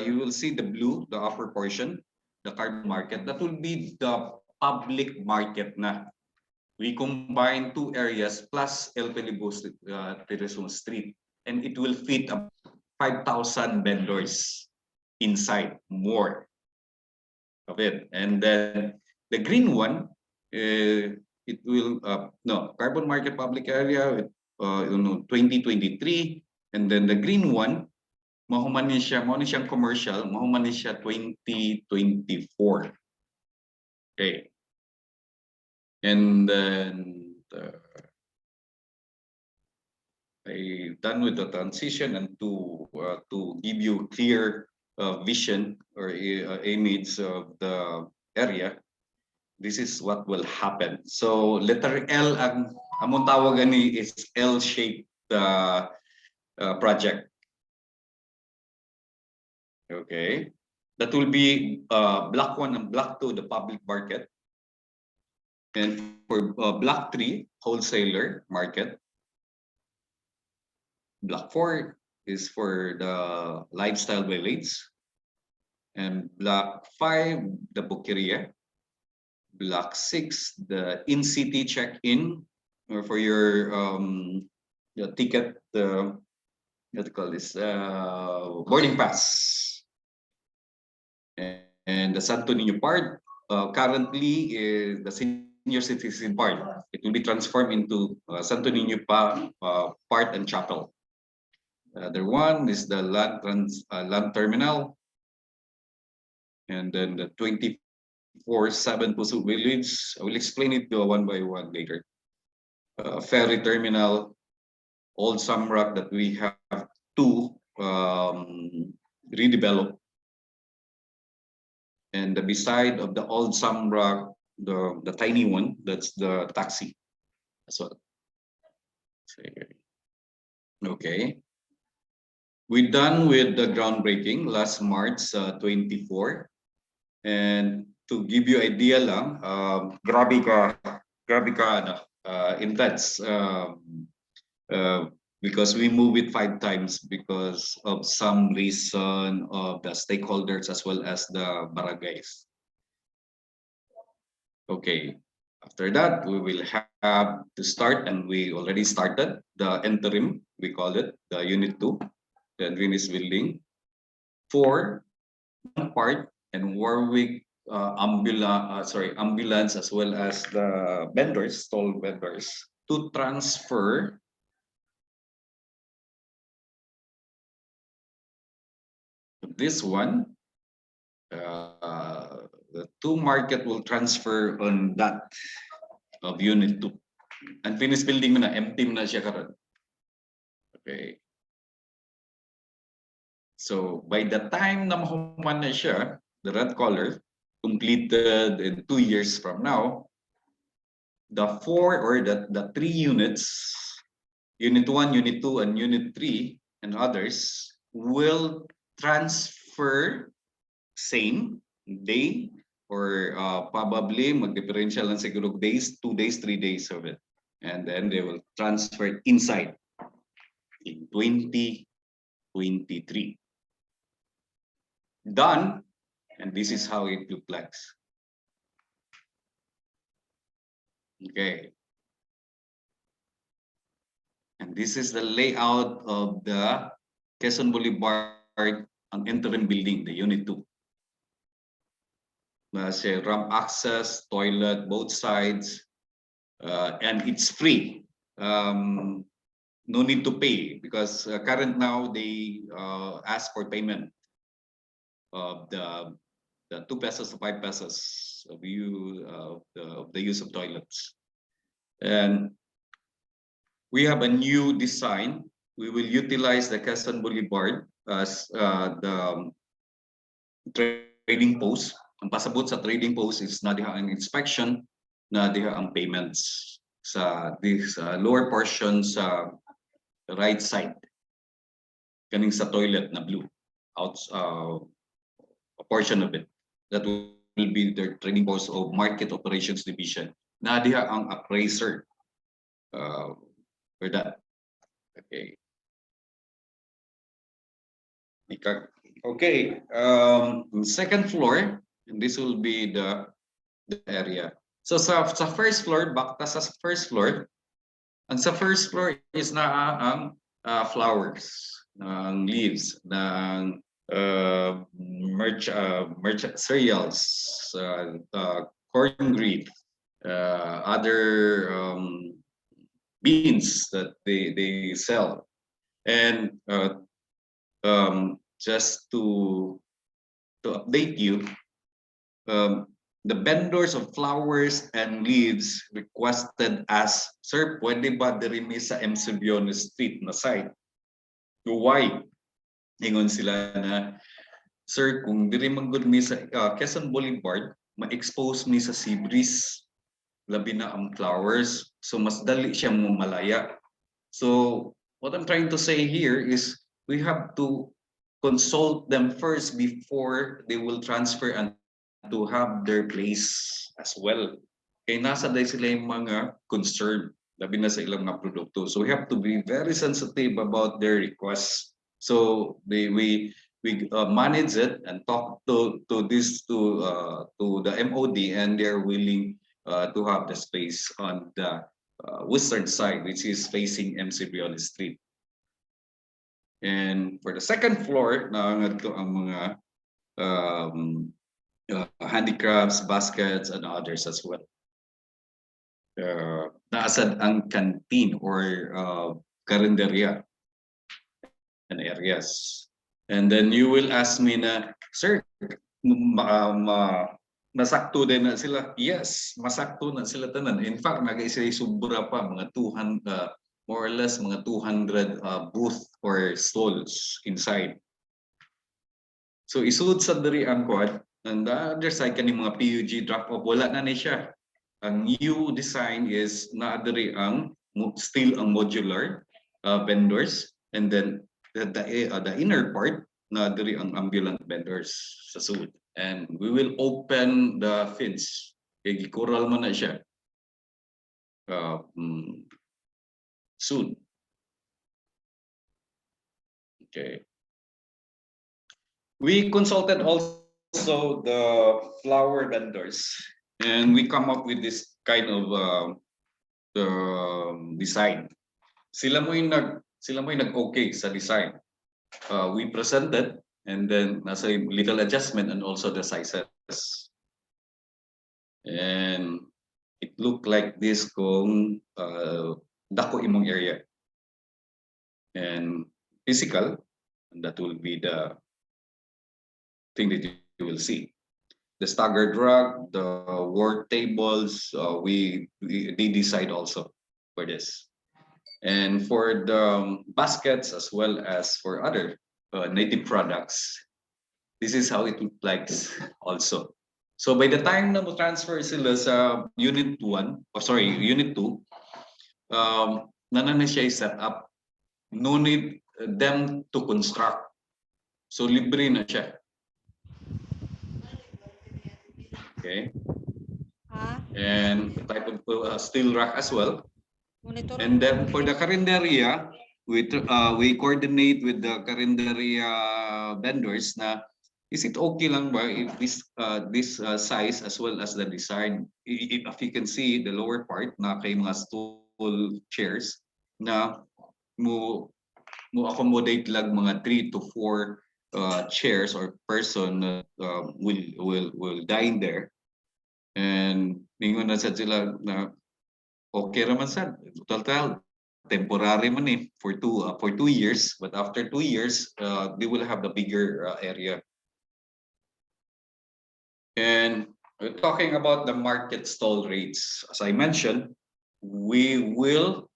you will see the blue, the upper portion, the carbon market. That will be the public market na. We combine 2 areas plus El Pelibus, Teresum Street, and it will fit up 5,000 vendors inside, more of it. And then the green one, it will no carbon market public area, 2023, and then the green one, mahuman ni siyang commercial, mahuman ni siya 2024. Okay. And then I done with the transition, and to give you clear vision or image of the area, this is what will happen. So letter L ang among tawagan ni is L-shaped project. Okay, that will be block 1 and block 2 the public market, and for block 3 wholesaler market. Block 4 is for the lifestyle village, and block 5 the Bukiria. Block 6 the in-city check-in, or for your ticket, what do you call this, boarding pass. And the Santo Niño part currently is the senior citizen part. It will be transformed into Santo Niño part and chapel. The other one is the land terminal, and then the 24/7 Puso Village. I will explain it one by one later. Ferry terminal, Old Samrak that we have to redevelop, and the beside of the Old Samrak, the tiny one, that's the taxi as well. Okay. We're done with the groundbreaking last March 24, and to give you idea lang, grabe ka intense, because we move it 5 times because of some reason of the stakeholders as well as the barangays. Okay, after that we will have to start, and we already started the interim, we call it the unit 2, the Greenwich building, for one part, and Warwick ambulance as well as the vendors, stall vendors, to transfer this one. The 2 market will transfer on that of unit 2. Unfinished building mo na, empty mo na siya karon. Okay. So by the time na mahuman na siya, the red color, completed in 2 years from now, the 4 or the 3 units, unit 1, unit 2, and unit 3, and others, will transfer same day, or probably mag-differential lang siguro days, 2 days, 3 days of it. And then they will transfer inside in 2023. Done, and this is how it looks like. Okay. And this is the layout of the Quezon Boulevard, ang interim building, the Unit 2. Say ramp access, toilet, both sides, and it's free. No need to pay because current now they ask for payment of the 2 pesos to 5 pesos of the use of toilets. And we have a new design. We will utilize the Quezon Boulevard as the trading post. Ang pasabot sa trading post is na diha ang inspection, na diha ang payments sa this lower portion sa right side. Kaning sa toilet na blue, out a portion of it. That will be the trading post of Market Operations Division. Na diha ang appraiser for that. Okay. Okay. Second floor, and this will be the area. So sa first floor, back sa first floor, ang sa first floor is na ang flowers, ng leaves, ng merchant cereals, corn green, other beans that they sell. And just to update you, the vendors of flowers and leaves requested us, sir, pwede ba diri mi sa MC Biones Street na site? Why? Ingon sila na, sir, kung diri man gud mi sa Quezon Boulevard, ma-expose mi sa sea breeze, labi na ang flowers, so mas dali siya mo malaya. So what I'm trying to say here is we have to consult them first before they will transfer and to have their place as well. Kaya nasa dahil sila yung mga concern, labi na sa ilang mga produkto. So we have to be very sensitive about their requests. So we manage it and talk to the MOD, and they're willing to have the space on the western side, which is facing MC Biones Street. And for the second floor, naangadto ang mga handicrafts, baskets, and others as well. Naasad ang canteen or karinderya and areas. And then you will ask me na, sir, masakto din na sila? Yes, masakto na sila tanan. In fact, nag-isubra pa mga 200, more or less mga 200 booth or stalls inside. So isud sa diri ang quad, and the other side kaning mga PUG drop-off, wala na ni siya. Ang new design is na diri ang still ang modular vendors, and then the inner part na diri ang ambulant vendors sa sud. And we will open the fence. Kaya gikural man na siya soon. Okay. We consulted also the flower vendors, and we come up with this kind of design. Sila mo yung nag-okay sa design. We presented, and then nasa little adjustment and also the sizes. And it looked like this kung dako imong area. And physical, and that will be the thing that you will see. The staggered rug, the work tables, they decide also for this. And for the baskets as well as for other native products, this is how it looks like also. So by the time na mo transfer sila sa Unit 2, nana na siya set up. No need them to construct. So libre na siya. Okay. And the type of steel rack as well. And then for the karinderya, we coordinate with the karinderya vendors na is it okay lang ba if this size as well as the design, if you can see the lower part na kay mga stool chairs na mo accommodate lang mga 3 to 4 chairs or person will dine there, and ningon na sad sila na okay raman sad total temporary man for 2 years, but after 2 years they will have the bigger area. And we're talking about the market stall rates. As I mentioned, we will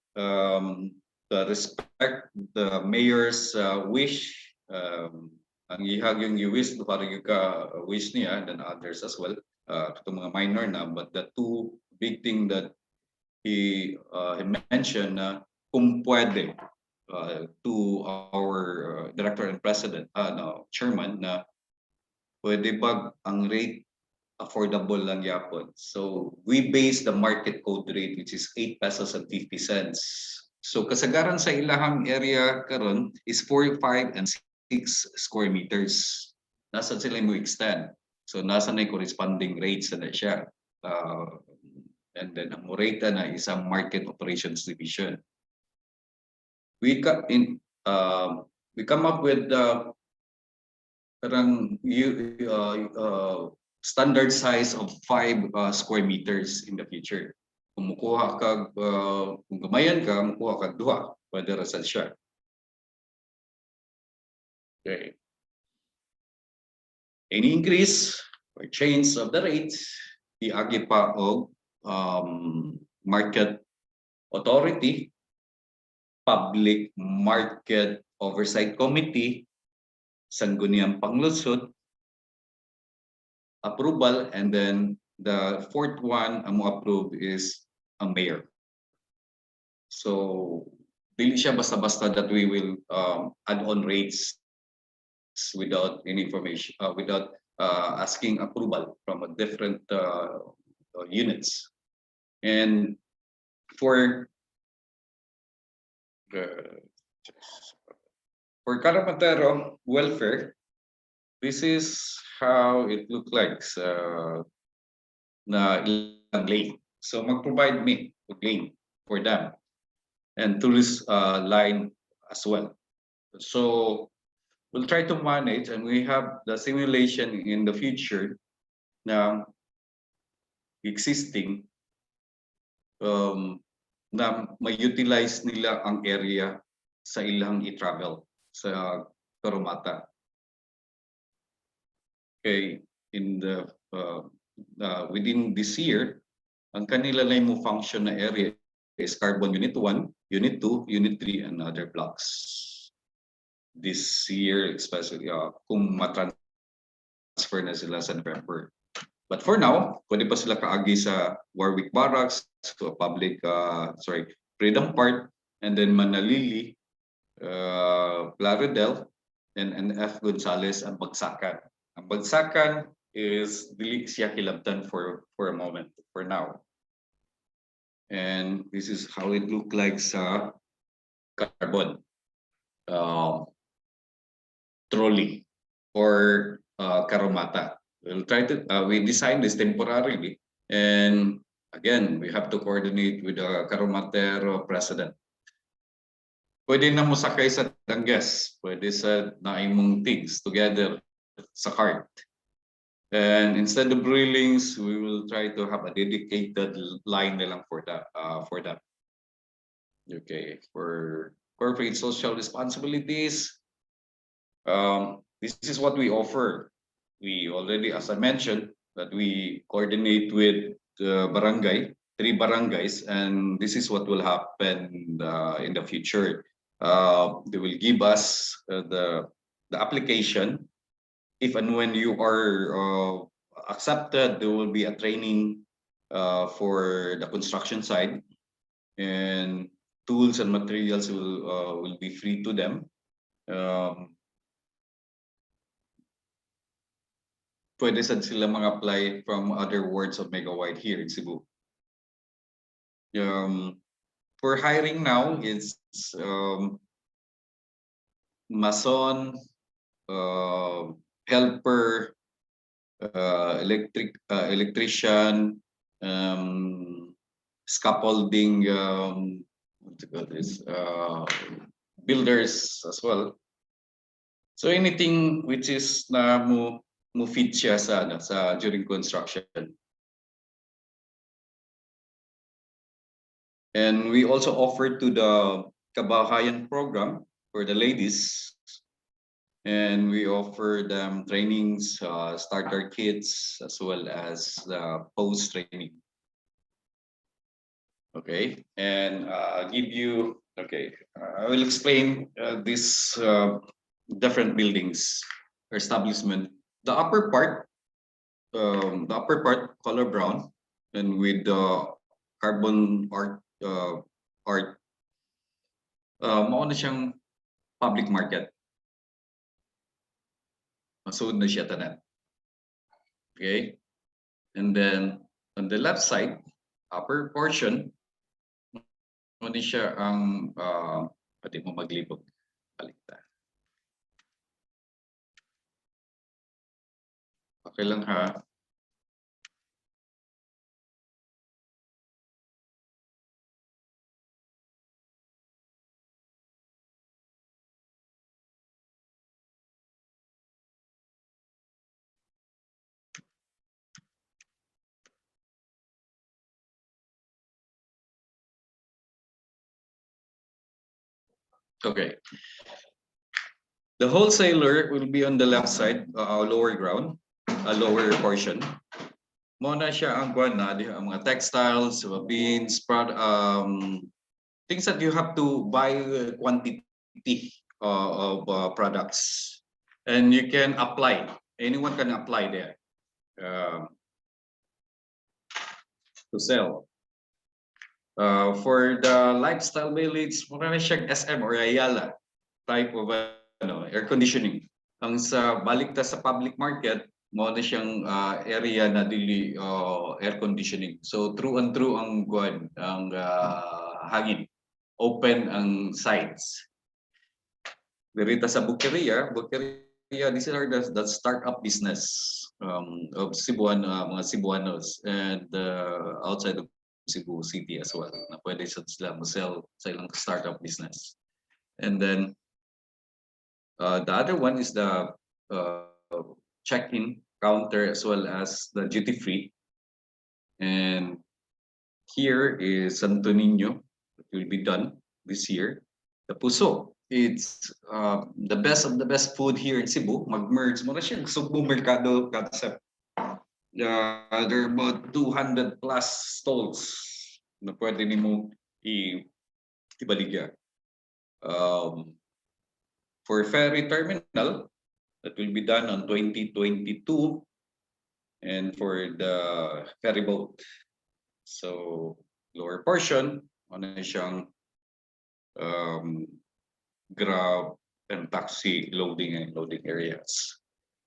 respect the mayor's wish. Ang ihag yung wish, parang yung wish niya, and then others as well. Itong mga minor na, but the two big thing that he mentioned na kung pwede to our director and president, chairman, na pwede ba ang rate affordable lang yapon. So we base the market code rate, which is 8 pesos and 50 cents. So kasagaran sa ilahang area karon is 4, 5, and 6 square meters. Nasa sila mo extend. So nasa na corresponding rates na siya. And then ang rate na isang market operations division. We come up with parang standard size of 5 square meters in the future. Kung mukuha kag kung gamayan ka, mukuha kag 2, pwede ra sad siya. Okay. Any increase or change of the rates, iagi pa og market authority, public market oversight committee, sangguniang panglusod, approval, and then the fourth one ang mo approve is ang mayor. So dili siya basta-basta that we will add on rates without any information, without asking approval from a different units. And for Caramatero welfare, this is how it look like na ilang lane. So mag-provide me with lane for them and tourist line as well. So we'll try to manage, and we have the simulation in the future na existing na may-utilize nila ang area sa ilang i-travel sa Caromata. Okay, in the within this year, ang kanila na mo function na area is Carbon Unit 1, Unit 2, Unit 3, and other blocks. This year, especially kung matransfer na sila sa November. But for now, pwede pa sila kaagi sa Warwick Barracks, to a public, Freedom Park, and then Manalili, Plaridel, and F. Gonzales, and Bagsakan. Ang Bagsakan is dili siya kilabtan for a moment, for now. And this is how it look like sa Carbon. Trolley or Caromata. We'll try to, we designed this temporarily, and again, we have to coordinate with the Caromatero president. Pwede na mo sakay sa Danges, pwede sa naimong things together sa cart. And instead of railings, we will try to have a dedicated line na lang for that. Okay, for corporate social responsibilities, this is what we offer. We already, as I mentioned, that we coordinate with the barangay, 3 barangays, and this is what will happen in the future. They will give us the application. If and when you are accepted, there will be a training for the construction side, and tools and materials will be free to them. Pwede sad sila mag-apply from other wards of Megawide here in Cebu. For hiring now, it's mason, helper, electrician, scaffolding, what do you call this, builders as well. So anything which is na mo fit siya sa during construction. And we also offer to the Kabahayan program for the ladies. And we offer them trainings, starter kits, as well as post training. Okay, and give you, okay, I will explain this different buildings or establishment. The upper part color brown and with the carbon art mao na siyang public market. Masuod na siya tanan. Okay, and then on the left side, upper portion, ano siya ang pati mo maglibog. Baliktad. Okay lang ha. Okay. The wholesaler will be on the left side, lower ground, a lower portion. Muna siya ang kuan na ang mga textiles, beans, things that you have to buy quantity of products, and you can apply. Anyone can apply there to sell. For the lifestyle village, muna na siyang SM or Ayala type of air conditioning. Ang sa balik ta sa public market, mo na siyang area na dili air conditioning. So true and true ang guan, ang hangin. Open ang sides. Dirita sa Bukeria, this is the startup business of Cebuano, mga Cebuanos, and outside of Cebu City as well. Na pwede sila mo-sell sa ilang startup business. And then the other one is the check-in counter as well as the duty-free. And here is Santo Niño. It will be done this year. The Puso, it's the best of the best food here in Cebu. Mag-merge mo na siya. Cebu Mercado concept. There are about 200 plus stalls na pwede nimo ibaligya. For ferry terminal, that will be done on 2022, and for the ferry boat. So lower portion, ano siyang Grab and taxi loading and loading areas.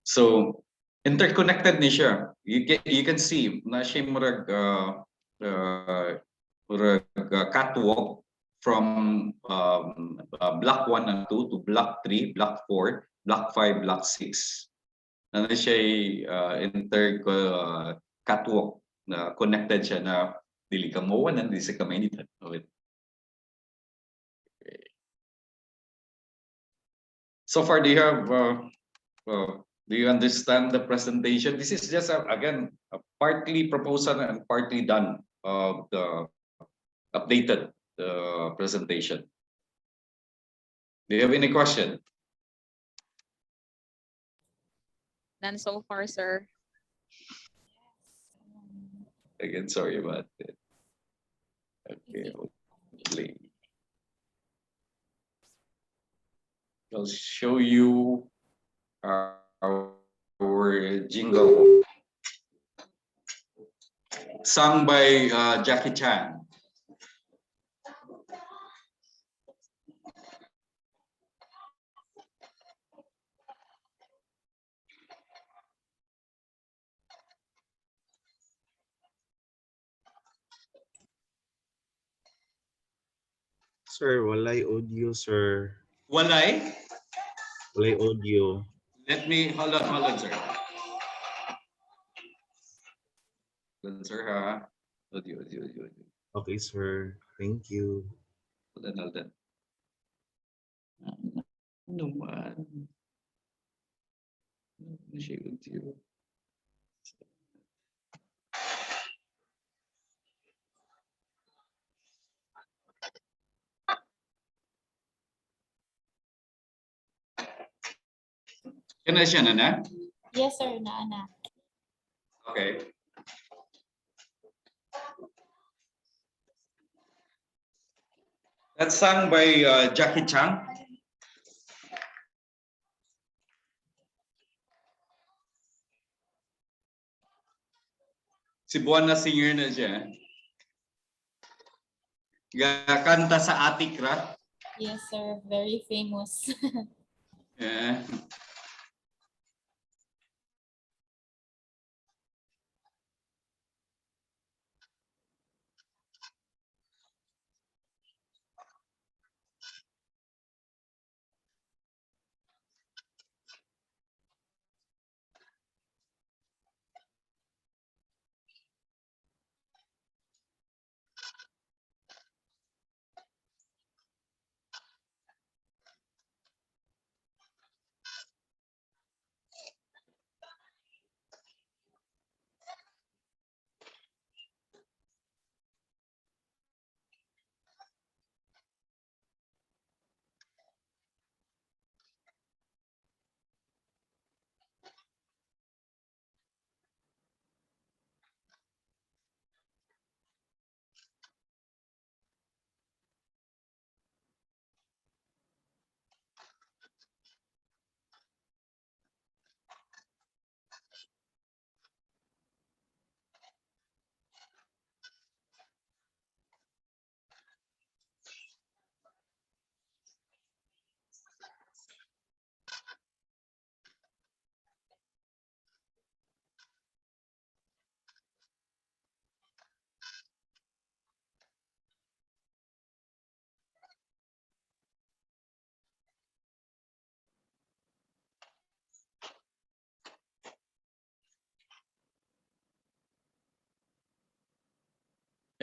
So interconnected ni siya. You can see na siya murag catwalk from block 1 and 2 to block 3, block 4, block 5, block 6. Ano siya catwalk na connected siya na dili ka mawanan, dili sa kamainitan. Okay. So far, do you have do you understand the presentation? This is just again a partly proposal and partly done of the updated presentation. Do you have any question? None so far, sir. Again, sorry about it. Okay, hopefully. I'll show you our jingle sung by Jackie Chan. Sir, walay audio, sir. Walay? Walay audio. Let me, hold on, sir. Hold on, sir, ha? Audio. Okay, sir. Thank you. Hold on. Ano man? Share with you. Yan na siya na? Yes, sir, Nana. Okay. That's sung by Jackie Chan. Cebuana singer na siya. Gakanta sa Atik Ra. Yes, sir, very famous. Yeah.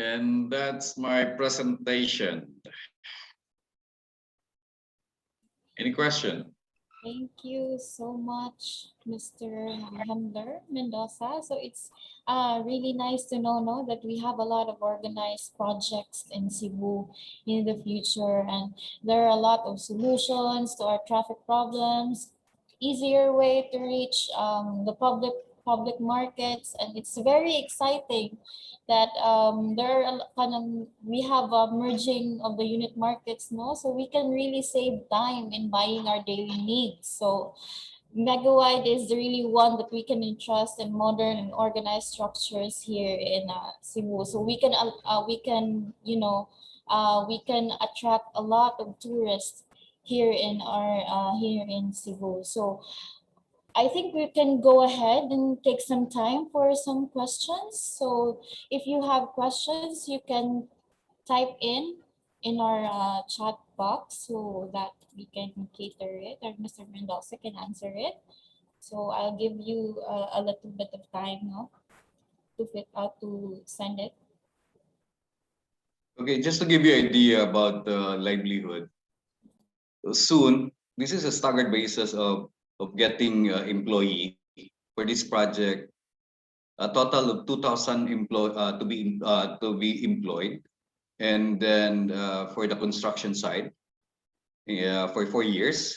And that's my presentation. Any question? Thank you so much, Mr. Hamler Mendoza. So it's really nice to know, no, that we have a lot of organized projects in Cebu in the future, and there are a lot of solutions to our traffic problems, easier way to reach the public markets, and it's very exciting that there are kind of we have a merging of the unit markets, no, so we can really save time in buying our daily needs. So Megawide is really one that we can entrust in modern and organized structures here in Cebu. So we can we can attract a lot of tourists here in our here in Cebu. So I think we can go ahead and take some time for some questions. So if you have questions, you can type in our chat box so that we can cater it, or Mr. Mendoza can answer it. So I'll give you a little bit of time, no, to fit out to send it. Okay, just to give you an idea about the livelihood. Soon, this is a staggered basis of getting employee for this project. A total of 2,000 to be employed, and then for the construction side, for 4 years,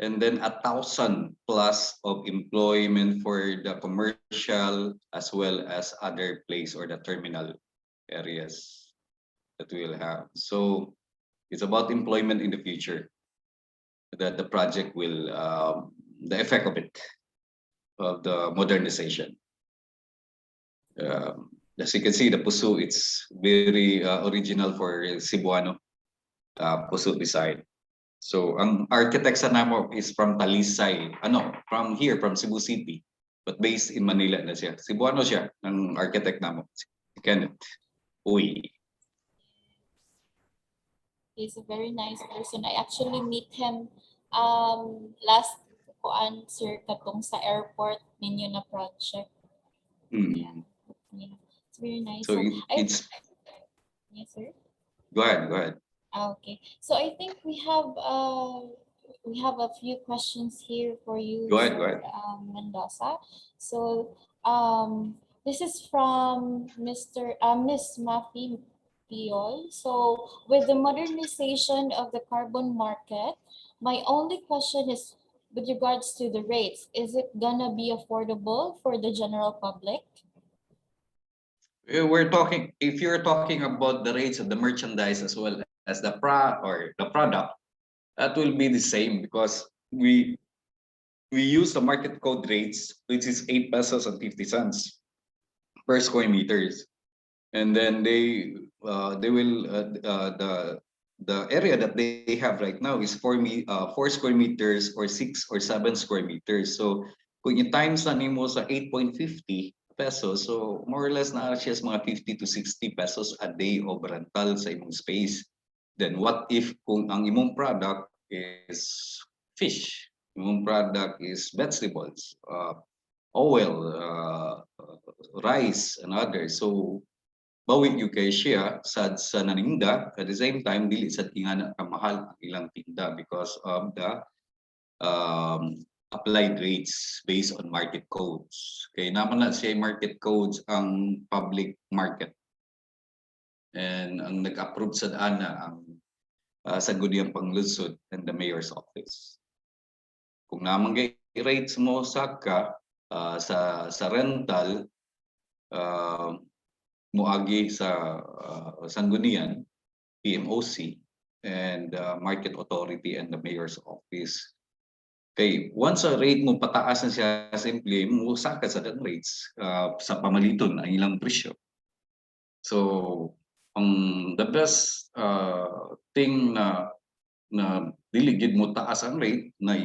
and then 1,000 plus of employment for the commercial as well as other place or the terminal areas that we'll have. So it's about employment in the future that the project will the effect of it, of the modernization. As you can see, the puso, it's very original for Cebuano puso design. So ang architect sa namo is from Talisay, from here, from Cebu City, but based in Manila na siya. Cebuano siya, ang architect namo, si Kenneth Uy. He's a very nice person. I actually meet him last kuan sir katong sa airport ninyo na project. Mm. Yeah. It's very nice. So So it's yes, sir. go ahead, go ahead. Okay. So I think we have a few questions here for you, Go ahead, go Sir ahead. Mendoza. So this is from Miss Mafi Piol. So with the modernization of the carbon market, my only question is with regards to the rates, is it gonna be affordable for the general public? We're talking, if you're talking about the rates of the merchandise as well as the product, that will be the same because we use the market code rates, which is 8 pesos and 50 cents per square meters. And then they will the area that they have right now is 4 square meters or 6 or 7 square meters. So kung i-times na nimo sa 8.50 pesos, so more or less na siya sa mga 50 to 60 pesos a day of rental sa imong space. Then what if kung ang imong product is fish, imong product is vegetables, oil, rice, and others. So bawig yung kay siya sa naninda, at the same time dili sad ingana ka mahal ang ilang tinda because of the applied rates based on market codes. Kay naman na siya market codes ang public market. And ang nag-approve sa ana ang Sangguniang Panglusod and the mayor's office. Kung naman kay rates mo sa rental, muagi sa Sanggunian, PMOC, and Market Authority and the Mayor's Office. Okay, once a rate mo pataas na siya, simply mo saka sa that rates sa pamaliton ang ilang presyo. So, the best thing na dili gid mo taas ang rate na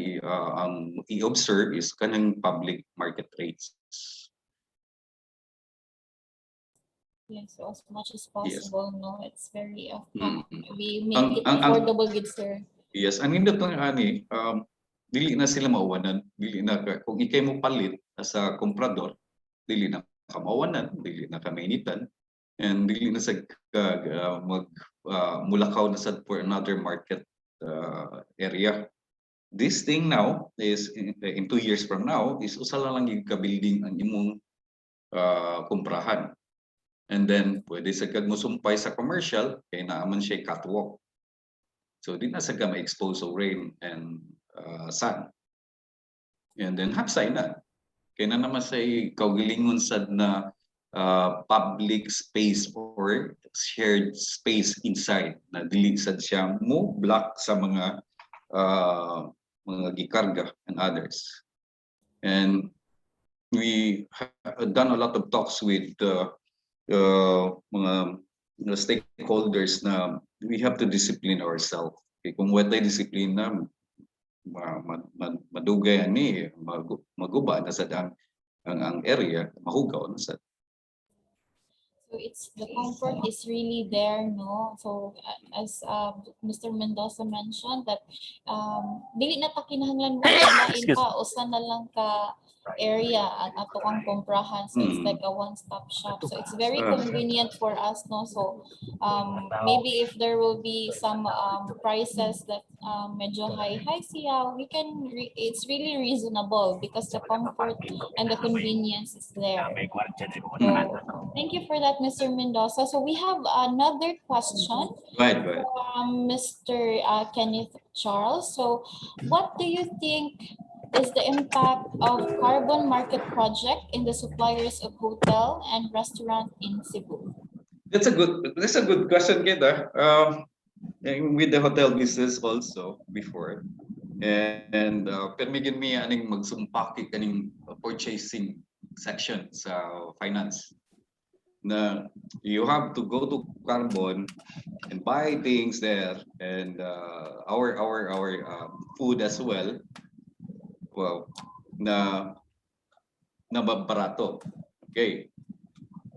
ang i-observe is kanang public market rates. Yes, so as much as possible, no, it's very we Ang- make it ang- affordable, good sir. Yes, ang indot ng ani, dili na sila mauwanan, dili na kung ikay mo palit sa komprador, dili na ka mauwanan, dili na ka mainitan, and dili na sa mulakaw na sad for another market area. This thing now is in 2 years from now is usala lang yung ka-building ang imong kumprahan. And then pwede sa kag mosumpay sa commercial kay naaman siya catwalk. So di na sa ka ma-expose sa rain and sun. And then hapsay na. Kaya na naman sa kaugalingon sad na public space or shared space inside na dili sad siya mo block sa mga gikarga and others. And we have done a lot of talks with mga stakeholders na we have to discipline ourselves. Okay, kung wala discipline na madugay ani maguba na sa ang area, mahugaw na sa. So it's the comfort is really there, no? So as Mr. Mendoza mentioned that dili na ta kinahanglan mo lain pa usa na lang ka area at ato kang komprahan, so it's like a one-stop shop, so it's very convenient for us, no? So maybe if there will be some prices that medyo high siya, we can it's really reasonable because the comfort and the convenience is there. So thank you for that, Mr. Mendoza. So we have another question Go ahead. from Mr. Kenneth Charles. So what do you think is the impact of carbon market project in the suppliers of hotel and restaurant in Cebu? That's a good question, Keda. With the hotel business also before, and permigin mi aning magsumpaki kaning purchasing section sa finance. Na you have to go to carbon and buy things there, and our food as well. Well, na barato. Okay.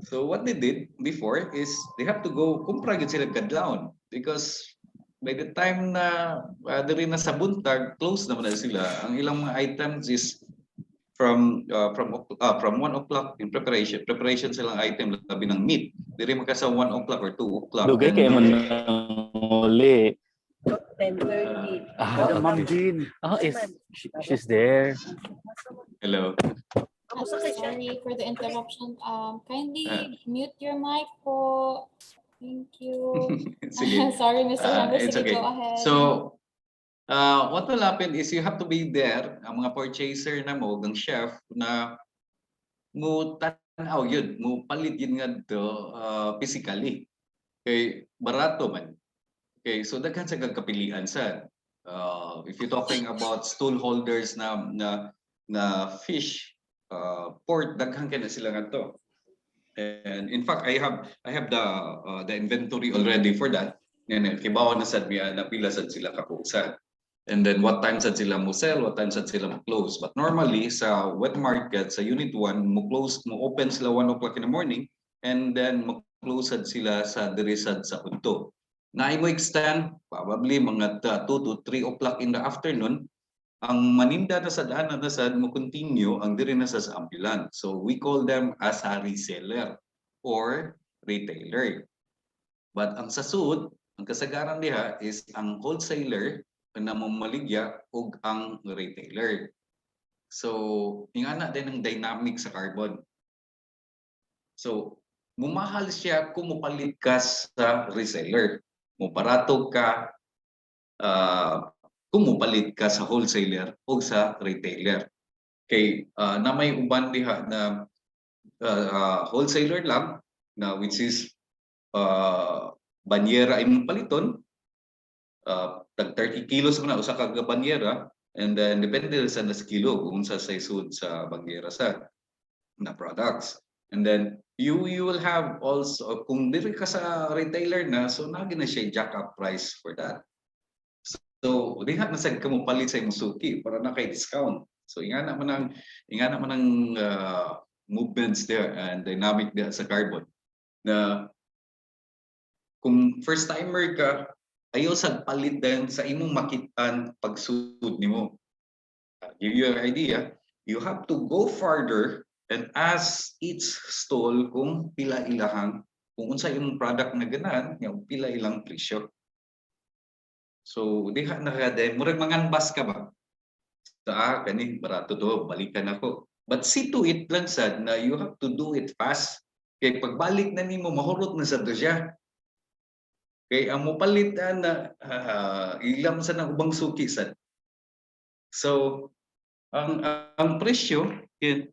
So what they did before is they have to go kumpra gyud sila kadlawon because by the time na diri na sa buntag, close naman na sila. Ang ilang mga items is from 1 o'clock in preparation. Preparation silang item, labi ng meat. Diri man ka sa 1 o'clock or 2 o'clock. Dugay And kay mo then, uli. 10:30. Ma'am Jean. Oh, she's there. hello. Sorry for the interruption. Kindly mute your mic po. Thank you. Sige. Sorry, Mr. Ramos. It's Sige, okay. go ahead. So, what will happen is you have to be there, ang mga purchaser na mo, ng chef, na mo tanaw yun, mo palit yun nga to physically. Okay, barato man. Okay, so daghan sa kagkapilian sa. If you're talking about stool holders na fish, port, daghan ka na sila nga to. And in fact, I have the inventory already for that. Yan, kibaw na sad miya na pila sad sila kakusa. And then what time sad sila mo sell, what time sad sila mo close. But normally sa wet market, sa unit 1, mo open sila 1 o'clock in the morning, and then mo close sad sila sa diri sad sa udto. Na mo extend probably mga 2 to 3 o'clock in the afternoon. Ang maninda na sa daan na sad mo continue ang diri na sa ambulant. So we call them as a reseller or retailer. But ang sa sud, ang kasagaran diha is ang wholesaler na mamaligya ug ang retailer. So ingana din ang dynamic sa carbon. So mumahal siya kung mupalit ka sa reseller. Muparato ka kung mupalit ka sa wholesaler o sa retailer. Okay, na may uban diha na wholesaler lang, na which is banyera imong paliton, tag 30 kilos na usa ka banyera, and then depende sa nas kilo kung sa sud sa banyera sa na products. And then you will have also, kung diri ka sa retailer na, so nagi na siya jack up price for that. So diha na sad kamo palit sa imong suki para na kay discount. So ingana man ang movements there and dynamic there sa carbon. Na kung first timer ka, ayaw sa palit din sa imong makitaan pagsud nimo. Give you an idea, you have to go farther and ask each stall kung pila ilahang, kung unsa imong product na ganahan, yung pila ilang presyo. So diha na kada murag manganbas ka ba? Kani barato to, balikan ako. But see to it lang sad na you have to do it fast. Kay pagbalik na nimo mahurot na sad siya. Kay ang mopalit na ilam sa nang ubang suki sad. So ang presyo yun,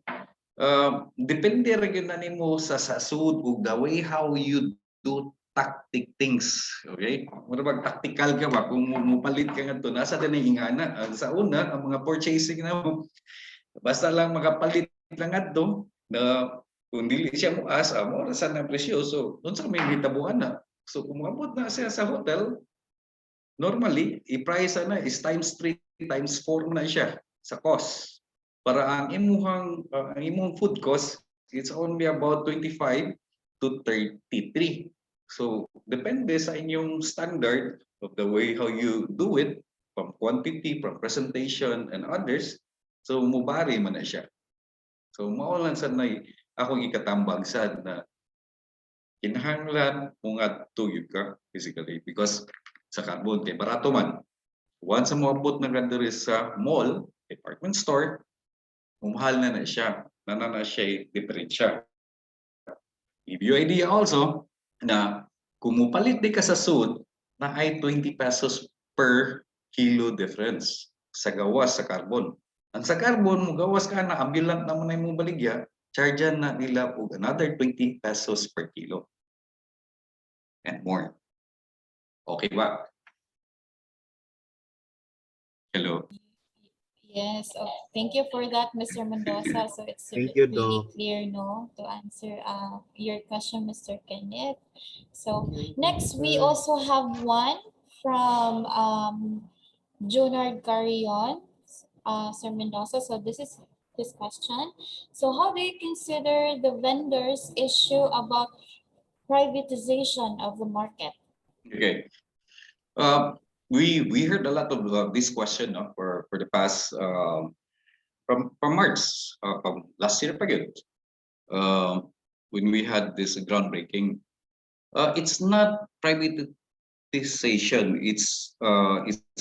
depende ra gyud na nimo sa sud ug the way how you do tactic things. Okay? Mura bag tactical ka ba kung mupalit ka ngadto nasa din ang ingana. Sa una ang mga purchasing na mo basta lang makapalit lang ngadto na kung dili siya mo asa mo sa na presyo, so unsa may hitabuhan na. So kung moabot na siya sa hotel, normally i-price na is times 3 times 4 na siya sa cost. Para ang imong food cost, it's only about 25 to 33. So depende sa inyong standard of the way how you do it, from quantity, from presentation and others. So mubari man na siya. So mao lang sad na akong ikatambag sad na kinahanglan mo nga tuyod ka physically because sa carbon kay barato man. Once mo abot na diri sa mall, department store, umahal na siya. Na siya diferensya. Give you idea also na kung mupalit di ka sa sud, na ay 20 pesos per kilo difference sa gawas sa carbon. Ang sa carbon, mo gawas ka na ambulant naman ay mong baligya, chargean na nila og another 20 pesos per kilo. And more. Okay ba? Hello. Yes, thank you for that, Mr. Mendoza. So it's Thank you, really Doc. clear, no, to answer your question, Mr. Kenneth. So next, we also have one from Junard Carrion, Sir Mendoza. So this is his question. So how do you consider the vendors' issue about privatization of the market? Okay. We heard a lot of this question for the past from March from last year pa yun, when we had this groundbreaking. It's not privatization, it's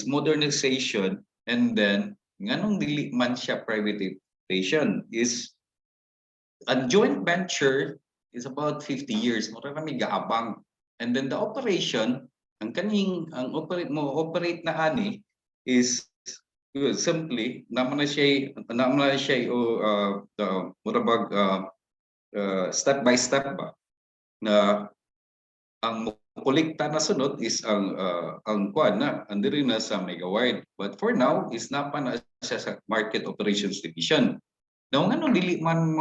modernization, and then nganong dili man siya privatization is a joint venture is about 50 years mo kami gaabang, and then the operation ang operate na ani is simply naman na siya murabag step by step ba na ang kolekta na sunod is ang kuan na andiri na sa Megawide, but for now is napa na siya sa market operations division. Now ngano dili man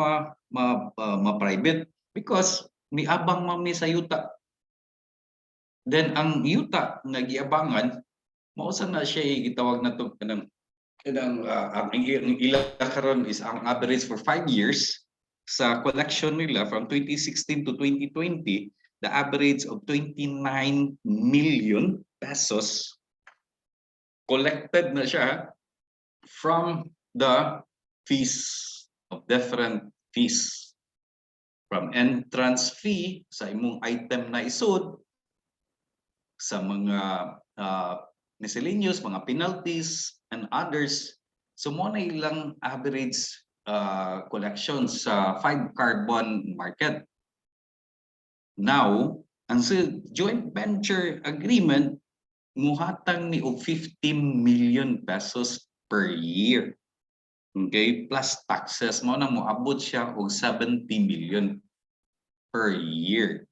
ma-private because niabang man ni sa yuta. Then ang yuta nga giabangan mao sa na siya gitawag na to kanang ang ila karon is ang average for 5 years sa collection nila from 2016 to 2020, the average of 29 million pesos collected na siya from the fees of different fees, from entrance fee sa imong item na isud, sa mga miscellaneous, mga penalties and others. So mo na ilang average collections sa 5 carbon market. Now, ang joint venture agreement muhatang ni og 15 million pesos per year. Okay, plus taxes mo na moabot siya og 70 million per year.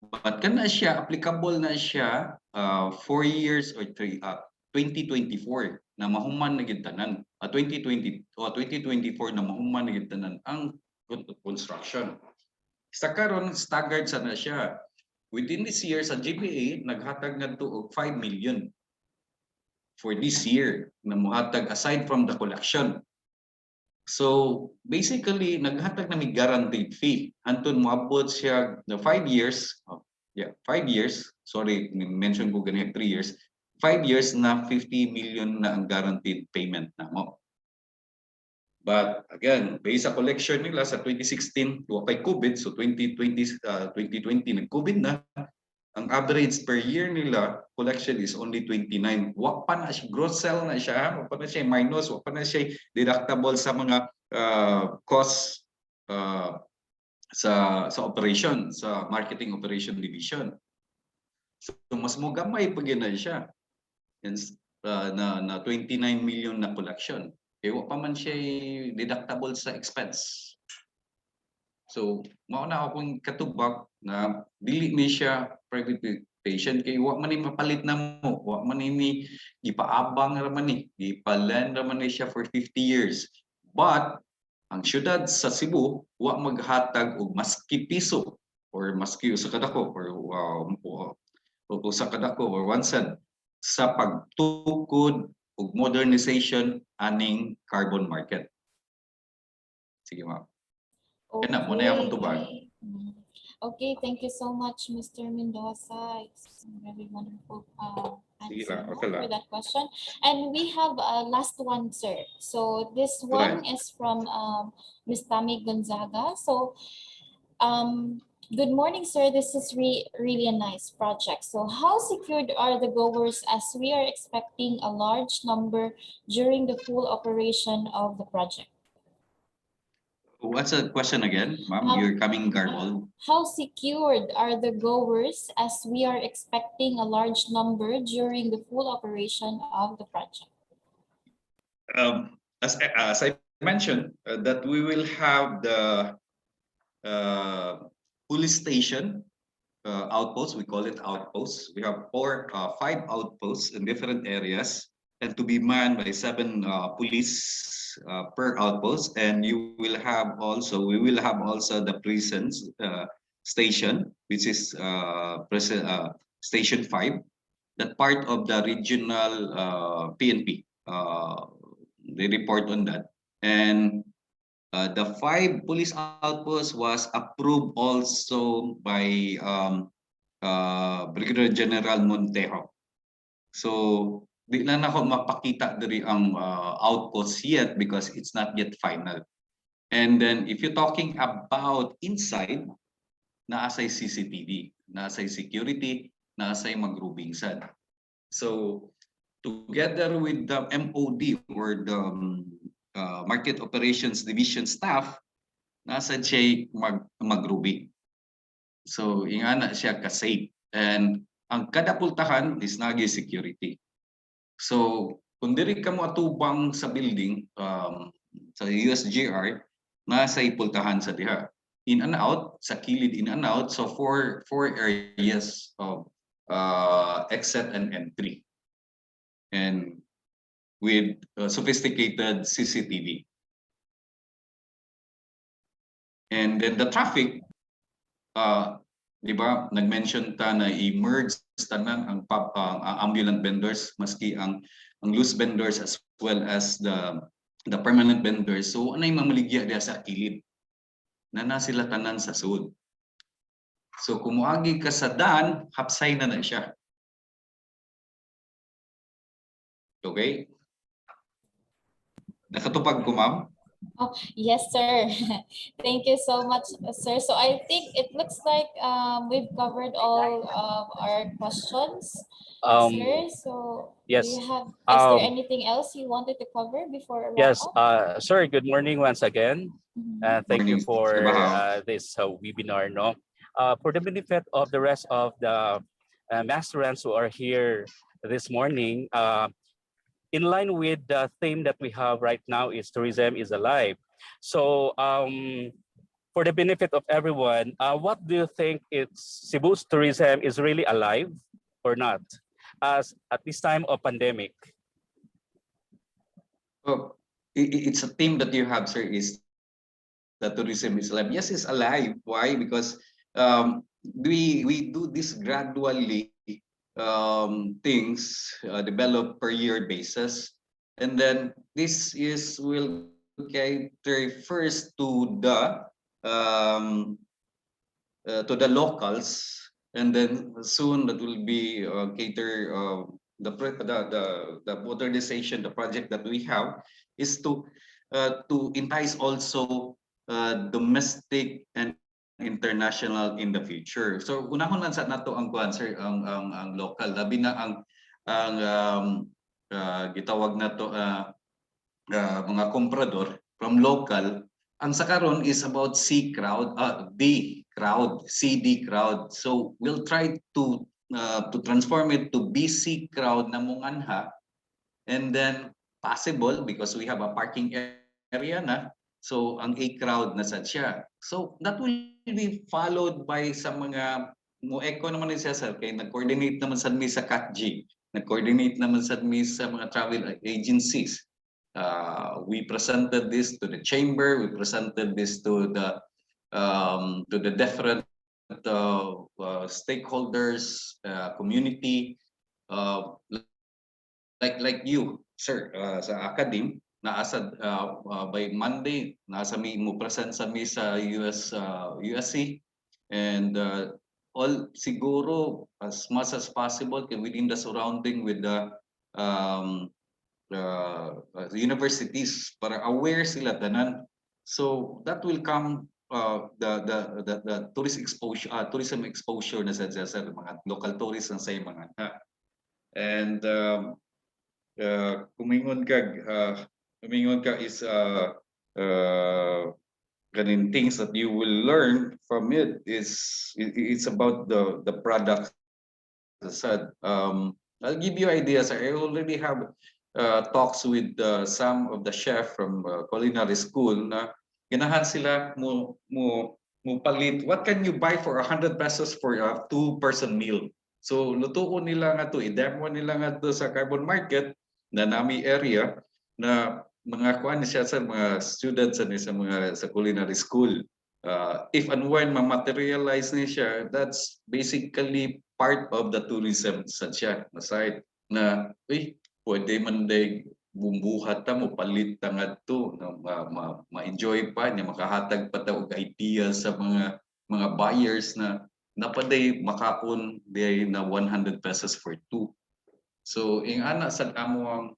But kana siya applicable na siya 4 years or 2024 na mahuman na gid tanan. 2020 o 2024 na mahuman na gid tanan ang construction. Sa karon staggered sana siya. Within this year sa GBA naghatag ngadto og 5 million for this year na mohatag aside from the collection. So basically naghatag na may guaranteed fee anton moabot siya the 5 years. 5 years. Sorry, mention ko ganyan 3 years. 5 years na 50 million na ang guaranteed payment na mo. But again, based sa collection nila sa 2016, wapay COVID, so 2020 nag-COVID na, ang average per year nila collection is only 29. Wa pa na siya gross sell na siya, wa pa na siya minus, wa pa na siya deductible sa mga costs sa operation, sa marketing operation division. So mas mo gamay pag na siya. Na 29 million na collection. Kaya wa pa man siya deductible sa expense. So, mao na akong katubag na dili ni siya privatization kay wa man ni mapalit na mo, wa man ni gipaabang ra man ni, gipalan ra man ni siya for 50 years. But ang syudad sa Cebu wa maghatag og maski piso or maski usa ka dako or usa ka dako or 1 cent sa pagtukod og modernization aning carbon market. Sige ma'am. Kaya muna akong tubag. Okay, thank you so much, Mr. Mendoza. It's a very wonderful answer okay for that question. And we have a last one, sir. So this one is from Ms. Tami Gonzaga. So good morning, sir. This is really a nice project. So how secured are the goers as we are expecting a large number during the full operation of the project? What's the question again, ma'am? You're coming garbled. How secured are the goers as we are expecting a large number during the full operation of the project? As I mentioned, that we will have the police station outposts. We call it outposts. We have 5 outposts in different areas, and to be manned by 7 police per outpost. And we will have also the prisons station, which is station 5, that part of the regional PNP. They report on that. And the 5 police outposts was approved also by Brigadier General Montejo. So di na nako mapakita diri ang outpost yet because it's not yet final. And then if you're talking about inside, naasay CCTV, naasay security, naasay magrubing sad. So together with the MOD or the Market Operations Division staff, nasa siya magrubing. So ingana siya ka-safe. And ang kada pultahan is nagi security. So kung diri ka mo atubang sa building sa USGR, nasa ipultahan sa diha. In and out, sa kilid in and out. So four areas of exit and entry. And with sophisticated CCTV. And then the traffic, di ba, nag-mention ta na i-merge tanan ang ambulant vendors, maski ang loose vendors as well as the permanent vendors. So anay mamaligya diya sa kilid na sila tanan sa sud. So kung muagi ka sa daan, hapsay na siya. Okay? Nakatupag ko, ma'am? Oh, yes, sir. Thank you so much, sir. So I think it looks like we've covered all of our questions, sir. So Yes. do you have, is there anything else you wanted to cover before wrap Yes, up? sir, good morning once again. Mhm. Thank you Morning, for Sir Bahaw. this webinar. No, for the benefit of the rest of the masterants who are here this morning, in line with the theme that we have right now is tourism is alive. So for the benefit of everyone, what do you think Cebu's tourism is really alive or not, as at this time of pandemic? Oh, it's a theme that you have, sir, is that tourism is alive. Yes, it's alive. Why? Because we do this gradually, things develop per year basis, and then this will cater first to the locals, and then soon that will be cater the modernization. The project that we have is to entice also domestic and international in the future. So unahon lang sa nato ang kuan, sir, ang local, labi na ang gitawag nato mga komprador from local. Ang sa karon is about D crowd, CD crowd. So we'll try to transform it to BC crowd na munganha, and then possible because we have a parking area na. So ang A crowd na sad siya. So that will be followed by sa mga mo-echo naman ni siya, sir, kay nag-coordinate naman sad mi sa CATG, nag-coordinate naman sad mi sa mga travel agencies. We presented this to the chamber, we presented this to the different stakeholders, community, like you, sir, sa academe. Naasad by Monday, nasa mo present sa mi sa USC, and all siguro as much as possible within the surrounding with the universities para aware sila tanan. So that will come the tourism exposure na sa mga local tourists na sa mga and kumingon ka is ganin things that you will learn from it is it's about the product. I'll give you ideas. I already have talks with some of the chef from culinary school na ganahan sila mo palit. What can you buy for 100 pesos for a 2-person meal? So lutuon nila nga to, i-demo nila nga to sa Carbon Market na nami area na mga kuan siya sa mga students sa culinary school. If and when ma-materialize ni siya, that's basically part of the tourism sa siya aside na pwede man day bumbuhat ta mo palit ta ngadto na ma-enjoy pa niya, makahatag pa ta og idea sa mga buyers na napaday makaon day na 100 pesos for two. So ing ana sa among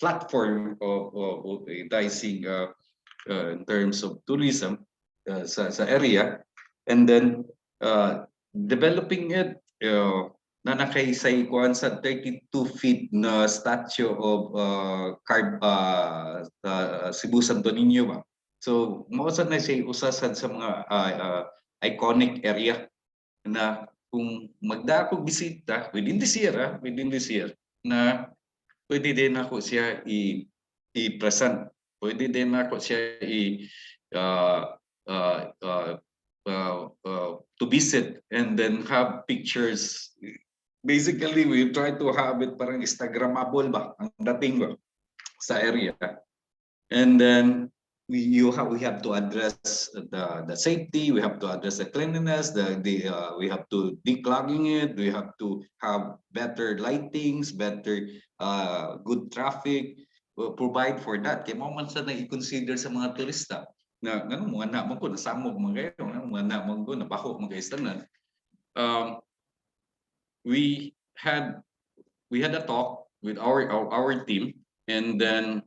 platform of dicing in terms of tourism sa area, and then developing it na nakaisay kuan sa 32 feet na statue of Cebu Santo Niño ba. So mao sad na siya usasan sa mga iconic area na kung magda ako bisita within this year na pwede din ako siya i-present, pwede din ako siya to visit and then have pictures. Basically, we try to have it parang Instagrammable ba ang dating ba sa area. And then we have to address the safety, we have to address the cleanliness, we have to declogging it, we have to have better lightings, better good traffic, provide for that. Kaya mo man sa na-consider sa mga turista na ngano mga na mo ko nasamog mga kayo, mga na mo ko nabaho mga istanan. We had a talk with our team, and then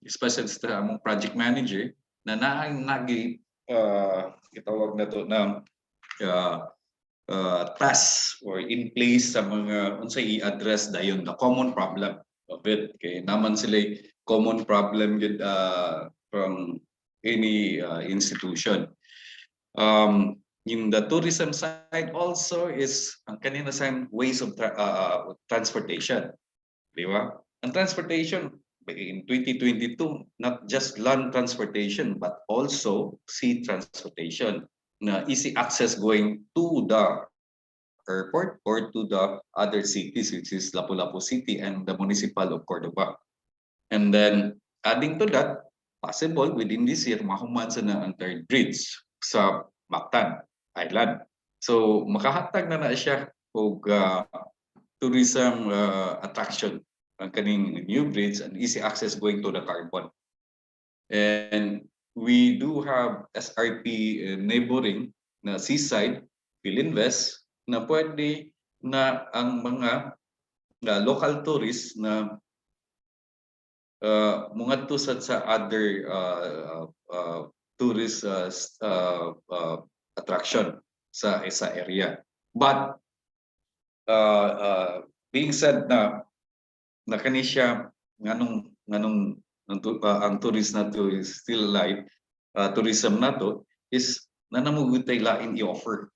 especially sa among project manager na nagi itawag na to na task or in place sa mga unsay i-address dayon the common problem of it. Kay naman sila common problem with from any institution. In the tourism side also is ang kanina sa ways of transportation, di ba? Ang transportation in 2022, not just land transportation but also sea transportation na easy access going to the airport or to the other cities, which is Lapu-Lapu City and the municipal of Cordoba. And then adding to that, possible within this year mahuman sa na ang third bridge sa Mactan Island. So makahatag na siya og tourism attraction ang kaning new bridge and easy access going to the Carbon. And we do have SRP neighboring na seaside Philinvest na pwede na ang mga local tourists na mungadto sa other tourist attraction sa area. But being said na kani siya nganong ang tourist na to is still alive, tourism na to is nanamugutay lain i-offer.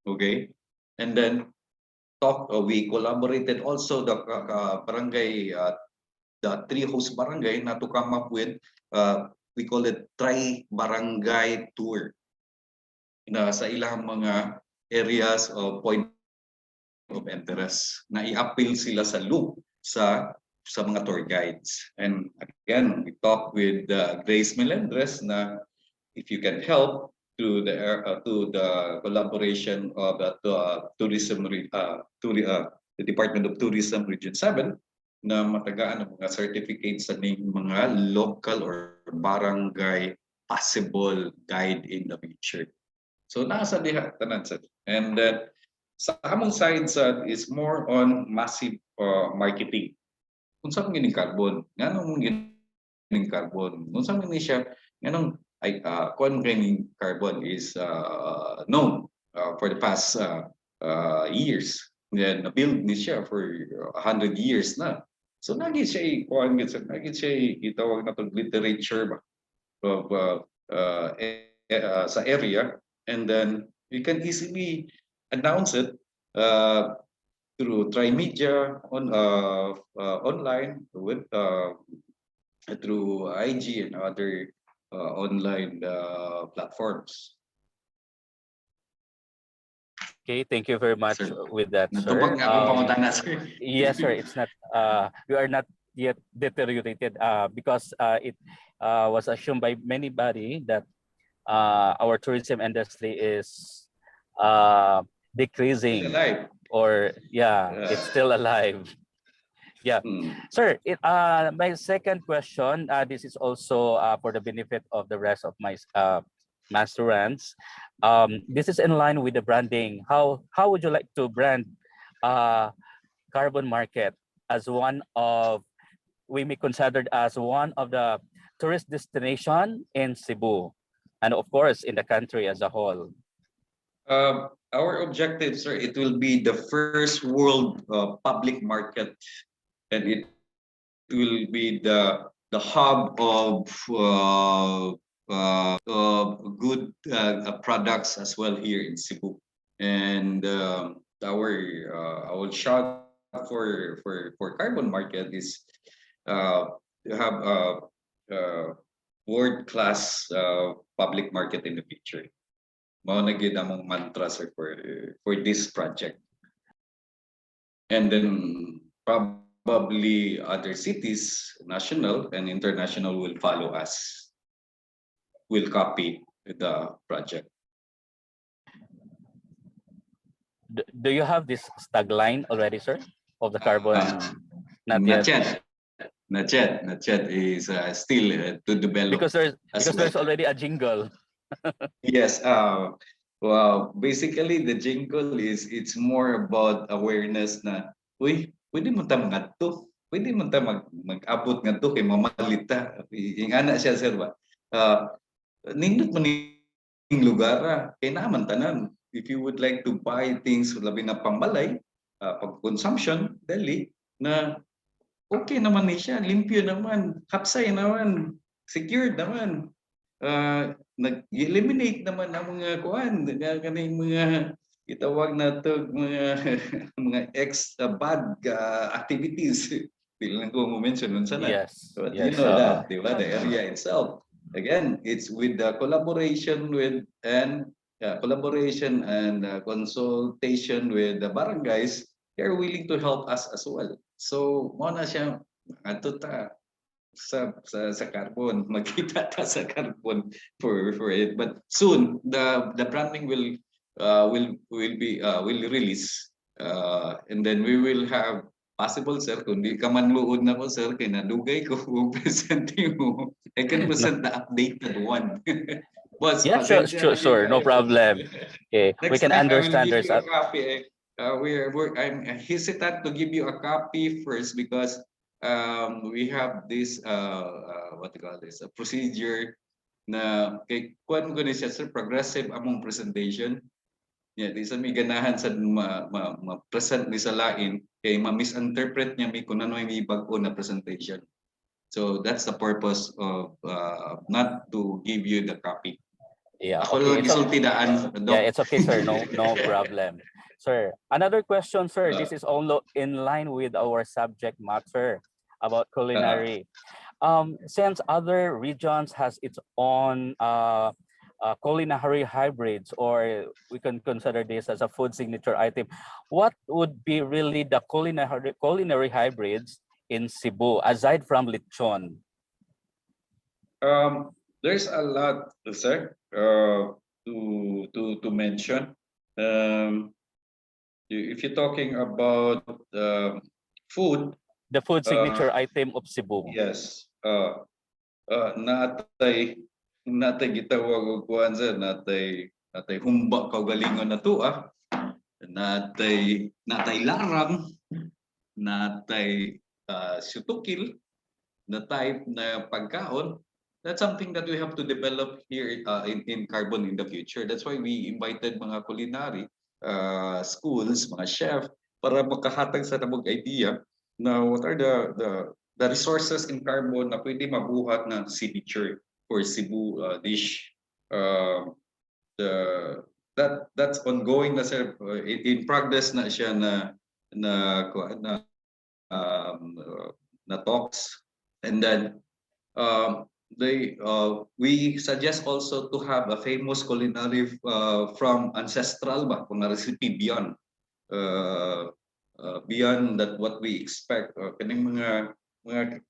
Okay? And then we collaborated also the barangay the three host barangay na to come up with we call it tri-barangay tour na sa ilang mga areas of point of interest na i-appeal sila sa loop sa mga tour guides. And again, we talk with Grace Melendres na if you can help to the collaboration of the Department of Tourism Region 7 na matagaan ang mga certificates sa mga local or barangay possible guide in the future. So nasa diha tanan sa. And then sa among side sa is more on massive marketing. Kung saan gining carbon, nganong gining carbon, kung saan ni siya nganong kung gining carbon is known for the past years. Then na-build ni siya for 100 years na. So nagi siya itawag na to literature ba of sa area, and then you can easily announce it through Trimedia online with through IG and other online platforms. Okay, thank you very much Sir, with that, sir. natubag nga akong pangutana, sir. Yes, sir. It's not. We are not yet deteriorated because it was assumed by many body that our tourism industry is decreasing, Alive. or it's still alive. Yeah, sir. My second question. This is also for the benefit of the rest of my masterants. This is in line with the branding. How would you like to brand Carbon Market as one of, we may considered as one of the tourist destination in Cebu, and of course in the country as a whole? Our objective, sir, it will be the first world public market, and it will be the hub of good products as well here in Cebu. And I will shout for Carbon Market is to have a world class public market in the future. Mao na gyud among mantra, sir, for this project. And then probably other cities, national and international, will follow us, will copy the project. Do you have this tagline already, sir, of the carbon? Not Not yet. yet. Not yet. Not yet. Is still to develop. Because as there's well. already a jingle. Yes. Well, basically the jingle is, it's more about awareness na, uy, pwede mo ta ngadto. Pwede mo ta mag-abot ngadto kay mamalita. Yung ana siya, sir ba? Nindot man ning lugar kay naman tanan. If you would like to buy things labi na pangbalay, pag consumption, dali na okay naman ni siya, limpyo naman, hapsay naman, secured naman. Nag-eliminate naman ang mga kuan, kaning mga itawag na to mga mga bad activities. Hindi lang ko mo-mention nun sana. Yes. But Yes. you know that, di ba? The area itself. Again, it's with the collaboration and consultation with the barangays. They're willing to help us as well. So, mo na siya ato ta sa carbon, magkita ta sa carbon for it. But soon the branding will release, and then we will have possible, sir, kung di ka man luod na ko, sir, kay nadugay ko presenting mo. I can present the updated one. Boss, Yeah, sure, pasensya na sure, no kayo. problem. Okay, we Next can time, understand I will there's give you a, a copy. I'm hesitant to give you a copy first because we have this what you call this, a procedure na kay kuan ko ni siya, sir, progressive among presentation. Yeah, di sa may ganahan sa ma-present ni sa lain kay ma-misinterpret niya mi kung ano may bag-o na presentation. So that's the purpose of not to give you the copy. yeah, Ako okay. lang gisulti daan, Doc. Yeah, it's okay, sir. No problem. Sir, another question, sir. This is also in line with our subject matter about culinary. Since other regions has its own culinary hybrids, or we can consider this as a food signature item, what would be really the culinary hybrids in Cebu aside from lechon? There's a lot, sir, to mention. If you're talking about food, The food signature item of Cebu. yes, natay gitawag og kuan, sir, natay humba kaugalingon na tuwa, natay larang, natay sutukil na type na pagkaon. That's something that we have to develop here in Carbon in the future. That's why we invited mga culinary schools, mga chef, para makahatag sa namog idea na what are the resources in Carbon na pwede mabuhat na signature for Cebu dish. That's ongoing na, sir, in progress na siya na talks. And then we suggest also to have a famous culinary from ancestral ba, kung na recipe beyond that what we expect, kaning mga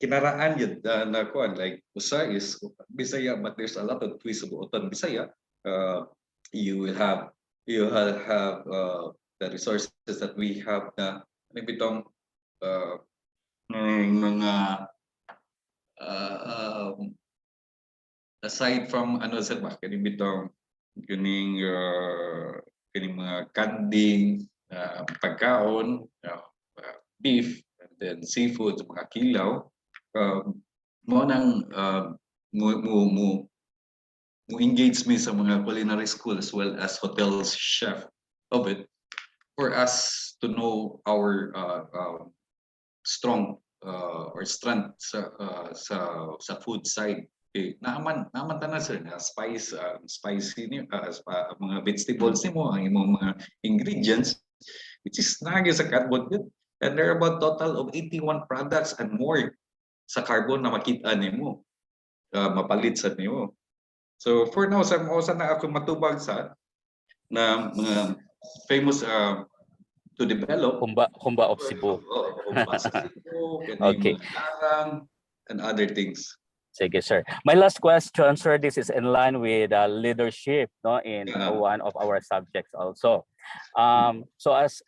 kinaraan yun na kuan, like usa is Bisaya, but there's a lot of twist of Utan Bisaya. You will have the resources that we have na bitong mga aside from ano, sir, ba, kani bitong kining mga candy, pagkaon, beef, and then seafood, mga kilaw. Mo nang mo engage me sa mga culinary school as well as hotel chef of it for us to know our strong or strength sa food side. Okay. Naman tanan sir na spicy ni mga vegetables nimo ang imong mga ingredients which is nagi sa cardboard yun. And there are about total of 81 products and more sa carbon na makita nimo mapalit sa nimo. So for now sa na ako matubag sa na mga famous to develop Humba of Cebu. humba sa Cebu, Okay. mga larang, and other things. Sige, sir. My last question, sir, this is in line with leadership, no, in one of our subjects also. So as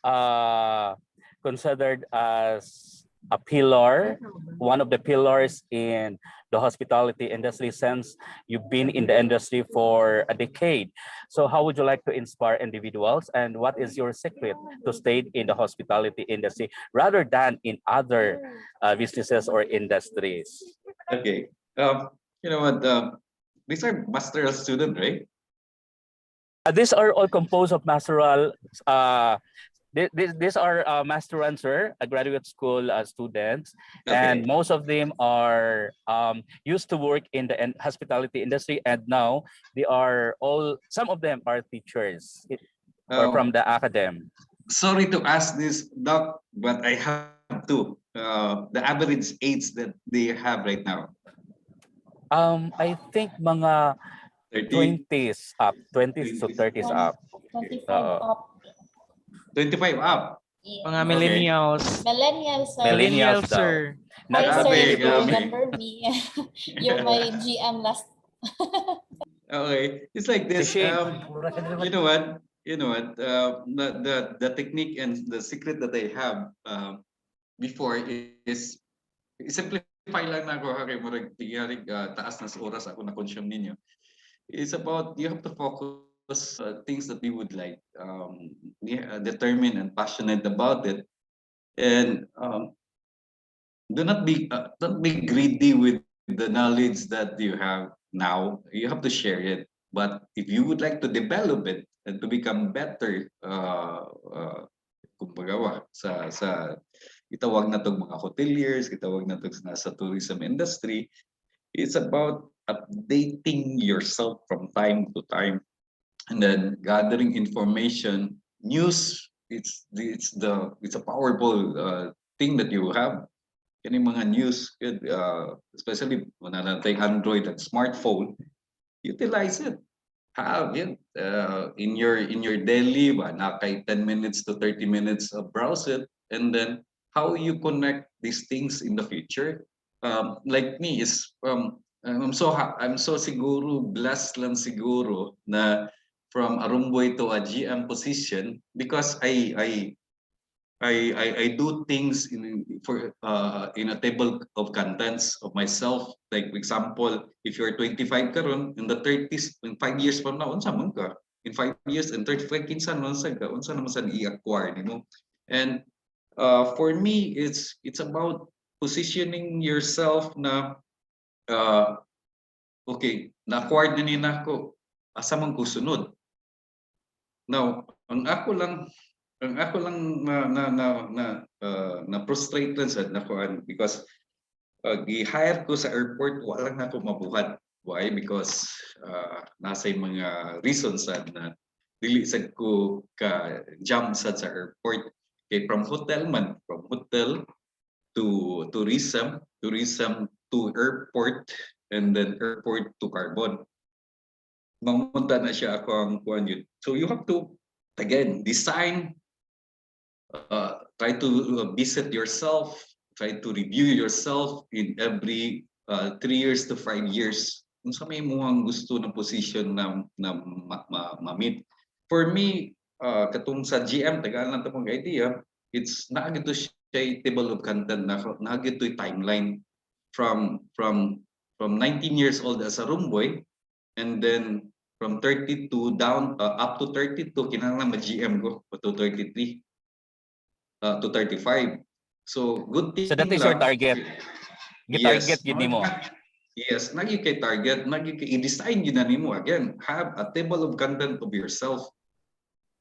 considered as a pillar, one of the pillars in the hospitality industry since you've been in the industry for a decade. So how would you like to inspire individuals and what is your secret to stay in the hospitality industry rather than in other businesses or industries? Okay. You know what? These are master's student, right? These are all composed of masteral. These are masterand, sir, graduate school students, and most of them are used to work in the hospitality industry, and now they are all. Some of them are teachers or from the academy. Sorry to ask this, Doc, but I have to. The average age that they have right now. I think mga 30, 20s up, 20s to 30s up. 25 up. 25 up. Yeah. Mga millennials. Millennials, sir. Millennials daw. sir. Not Hi, sir, Grabe, if you grabe. remember me. You're my GM last. Okay, it's like this. Shane. You know what? You know what? The technique and the secret that I have before is simplify lang na ako kay murag tigarig taas na sa oras ako na consume ninyo. It's about you have to focus things that you would like, determined and passionate about it, and don't be greedy with the knowledge that you have now. You have to share it, but if you would like to develop it and to become better, kumbaga sa itawag na tong mga hoteliers, itawag na tong nasa tourism industry, it's about updating yourself from time to time and then gathering information, news. It's a powerful thing that you have. Kani mga news, especially when natin Android and smartphone, utilize it. Have it in your daily, na kay 10 minutes to 30 minutes browse it, and then how you connect these things in the future. Like me is I'm so siguro blessed lang siguro na from Arumboy to a GM position because I do things in a table of contents of myself. Like for example, if you're 25 karon in the 30s, in 5 years from now, unsa man ka? In 5 years and 35 kinsa man sa ka? Unsa naman sa i-acquire nimo? And for me, it's about positioning yourself na okay, na-acquired na ni nako, asa man ko sunod. Now, ang ako lang na frustrate lang sa nakuan because gi-hire ko sa airport wala lang ako mabuhat. Why? Because nasa mga reasons na dili sad ko ka jump sa airport. Okay, from hotel to tourism to airport, and then airport to carbon. Mamunta na siya ako ang kuan yun. So you have to again design, try to visit yourself, try to review yourself in every 3 years to 5 years. Kung sa may muhang gusto ng position na ma-meet. For me, katong sa GM, tagaan lang itong idea, it's naagito siya table of content, naagito timeline from 19 years old as a room boy, and then From 32 down up to 32 kinahanglan ma-GM ko to 33 to 35. So good thing So that is your lang. target. Gi-target gid nimo. Yes, nagi kay target, nagi kay i-design yun na nimo. Again, have a table of content of yourself.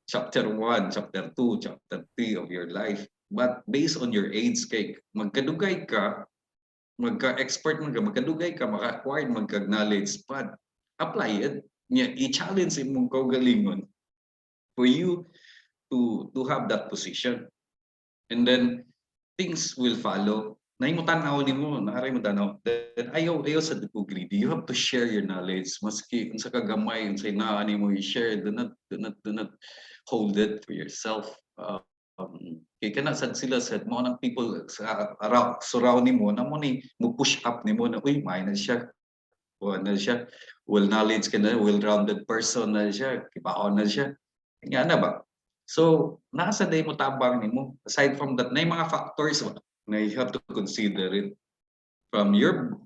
Chapter 1, chapter 2, chapter 3 of your life. But based on your age, kay magkadugay ka, magka-expert magkadugay ka, maka-acquired magka-knowledge, but apply it. I-challenge imong kaugalingon for you to have that position. And then things will follow. Nahimutanaw nimo, naaray mo tanaw. Then ayaw sa dugo greedy. You have to share your knowledge. Maski unsa ka gamay, unsa inaani mo i-share, do not hold it for yourself. Kay kana sad sila sad mo nang people sa surround nimo na mo ni mo push up nimo na uy may na siya. O na siya. Well knowledge ka na, well-rounded person na siya, kibaon na siya. Nga na ba? So, nasa day mo tabang nimo. Aside from that, na mga factors na you have to consider it. From your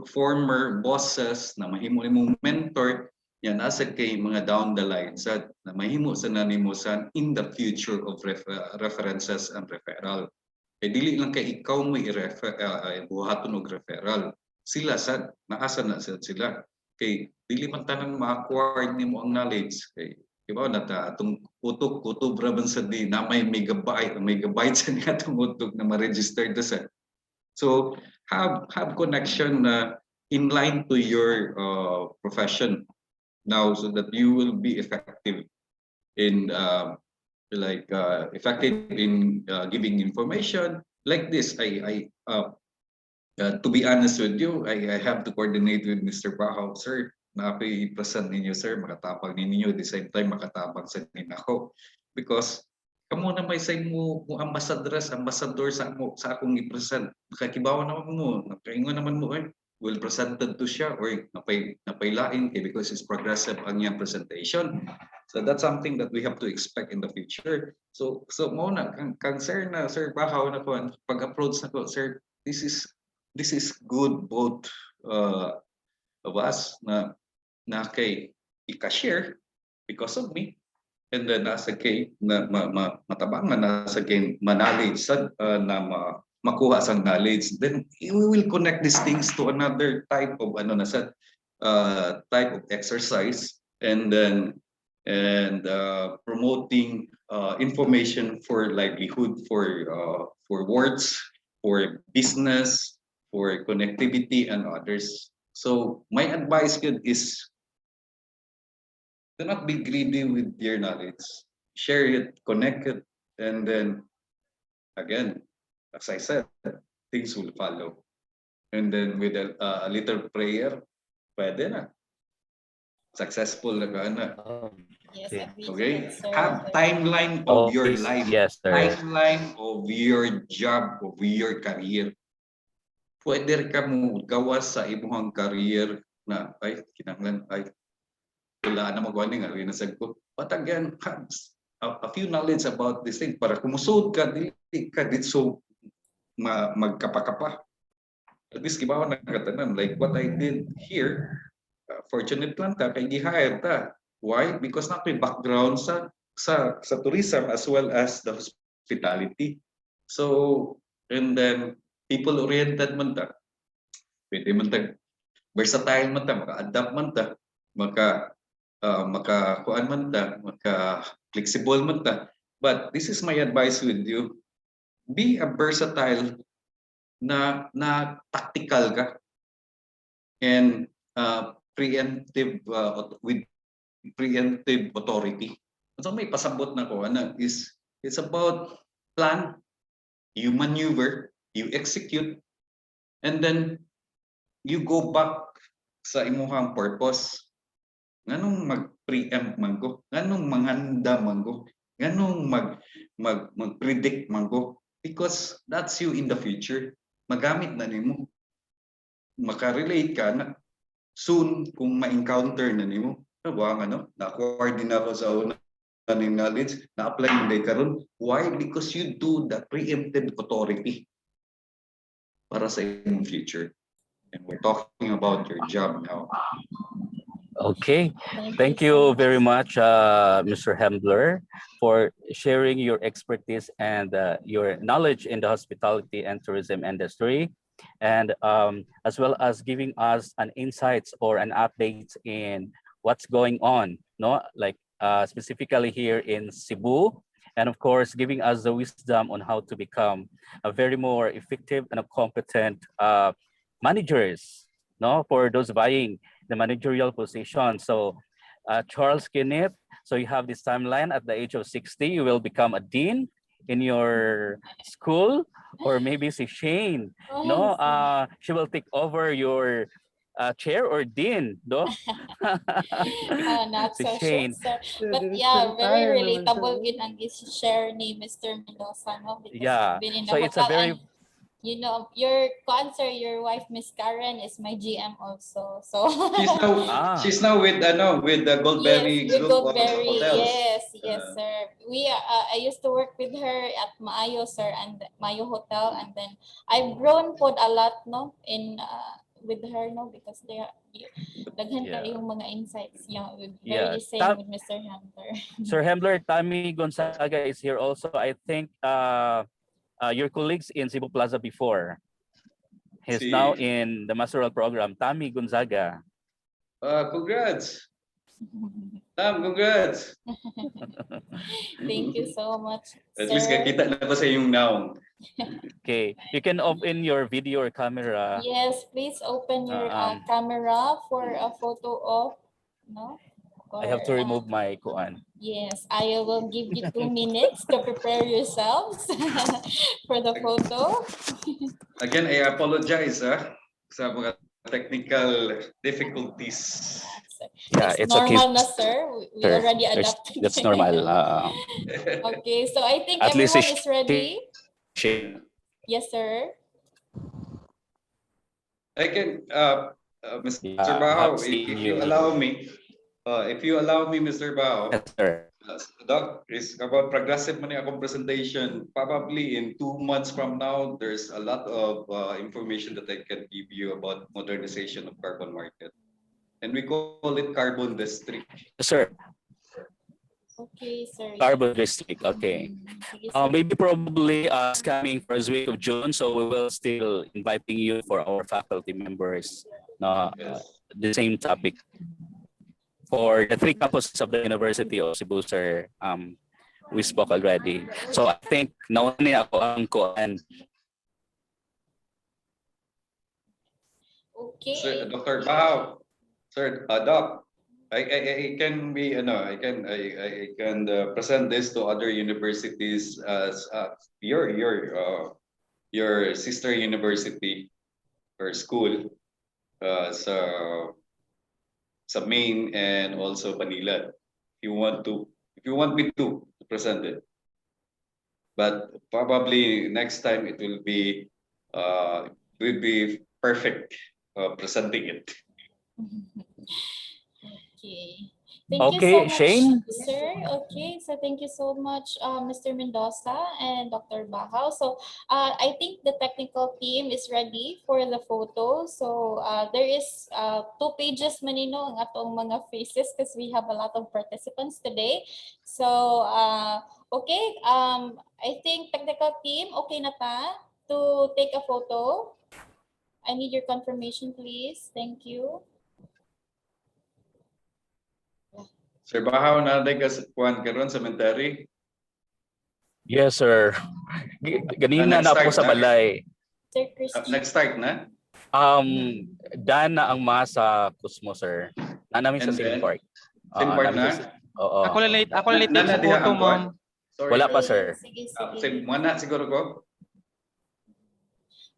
former bosses na mahimo nimong mentor, yan nasa kay mga down the line sa na mahimo sa nanimo sa in the future of references and referral. Kay dili lang kay ikaw mo i-refer buhaton og referral. Sila sad naasa na sila. Kay dili man tanan ma-acquire nimo ang knowledge kay diba na ta atong utok kutob ra man sa di na may megabytes sa niya atong utok na ma-register ta sa. So have connection in line to your profession now so that you will be effective in effective in giving information like this. To be honest with you, I have to coordinate with Mr. Bahaw, sir. Na i-present ninyo, sir, makatapang ninyo, at the same time, makatapang sa ninako. Because, kamo na may say mo ambassador sa akong i-present. Nakakibawa naman mo, nakaingon naman mo, well presented to siya, or napailain, because it's progressive ang iyang presentation. So that's something that we have to expect in the future. So mo na, kang sir na, Sir Bahaw na ko, pag-approach na ko, sir, this is good both of us na kay ika-share because of me, and then nasa kay na matabangan nasa kay knowledge na makuha sa knowledge, then we will connect these things to another type of type of exercise, and then promoting information for livelihood, for words, for business, for connectivity and others. So my advice good is do not be greedy with your knowledge. Share it, connect it, and then again, as I said, things will follow. And then with a little prayer, pwede na. Successful na ka na. Yes, Okay. Okay? sir. Have timeline of your Yes, life. yes, sir. Timeline of your job, of your career. Pwede ka mo gawas sa imong career na ay kinahanglan ay wala na magawa nga rin sa ko. But again, have a few knowledge about this thing para kumusod ka dili ka ditso magkapakapa. At least kibawa na katanan like what I did here. Fortunate lang ta kay gi-hire ta. Why? Because na may background sa tourism as well as the hospitality. So, and then people-oriented man ta. Pwede man ta versatile man ta, maka-adapt man ta, maka-kuan man ta, maka-flexible man ta. But this is my advice with you. Be a versatile na tactical ka and preemptive with preemptive authority. So may pasabot na ko is it's about plan, you maneuver, you execute, and then you go back sa imuhang purpose. Nganong mag-preempt man ko? Nganong manghanda man ko? Nganong mag-predict man ko? Because that's you in the future. Magamit na nimo. Makarelate ka na soon kung ma-encounter na nimo. Na-acquire din ako sa una ng knowledge, na-apply mo day karon. Why? Because you do the preemptive authority para sa imong future. And we're talking about your job now. Okay. Thank so you much. very much, Mr. Hembler, for sharing your expertise and your knowledge in the hospitality and tourism industry, and as well as giving us an insights or an updates in what's going on, no, like specifically here in Cebu, and of course giving us the wisdom on how to become a very more effective and a competent managers, no, for those vying the managerial position. So, Charles Kenneth, so you have this timeline at the age of 60, you will become a dean in your school, or maybe si Shane, no, she will take over your chair or dean, no? Not Si so sure, Shane, sir. Yeah, But there is yeah, still very time naman relatable siya. yun ang share ni Mr. Mendoza, no? Because he's yeah. been in So the it's a hotel, very, and you know, your concert, your wife, Miss Karen, is my GM also. So She's now with with the yes, Goldberry with Group of Goldberry. hotels. Yes, yes, Uh, sir. I used to work with her at Maayo, sir, and Maayo Hotel, and then I've grown po a lot, no, in with her, no, because they are daghan yeah, kayong mga insights. Yeah, yeah. very same with Mr. Hamper. Sir Hembler, Tammy Gonzaga is here also. I think your colleagues in Cebu Plaza before. He's now see, in the masteral program. Tammy Gonzaga. congrats. Congrats. Thank you so much, At least sir. kakita na ba sa yung noun? Okay, you can open your video or camera. Yes, please open your Um, camera for a photo of, no? I have to Or, remove my kuan. yes, I will give you 2 minutes to prepare yourselves for the photo. Again, I apologize sa mga technical difficulties. Yeah, It's it's okay, normal na, sir. We sir. already adapted. That's normal. Okay, so I think At least everyone is ready. Yes, sir. I can, Mr. Yeah, I have Bao, seen if you. you allow me, Mr. Bao, Yes, sir. Doc, is about progressive money akong presentation. Probably in 2 months from now, there's a lot of information that I can give you about modernization of carbon market. And we call it carbon district. Sir, Okay, sir. Carbon District. Okay. Sige, sir. Maybe probably it's coming first week of June, so we will still inviting you for our faculty members. Yes. The same topic for the 3 campuses of the University of Cebu, sir. We spoke already. So I think nauni ako ang kuan. Okay. Sir, Dr. Bao, sir, Doc, I can be, I can present this to other universities as your sister university or school sa Maine and also Manila. If you want me to present it, but probably next time it will be perfect presenting it. Okay. Thank you Okay, so much, Shane? sir. Okay, so thank you so much, Mr. Mendoza and Dr. Bahaw. So I think the technical team is ready for the photo. So there is 2 pages manino ang atong mga faces because we have a lot of participants today. So okay, I think technical team, okay na ta to take a photo. I need your confirmation, please. Thank you. Sir Bahaw, naday ka sa kuan karon cemetery. Yes, sir. Ganina na ako Nag-start sa na? balay. Sir Christian. Nag-start na? Dan na ang sa Kusmo, sir. Namin sa And Sim then, Park. Sim Park namin na? sa- Oo. Ako late Nana sa diha photo, ang ma'am. kuan? Sorry. Wala pa, sir. Sige, Sim, sige. mana siguro ko.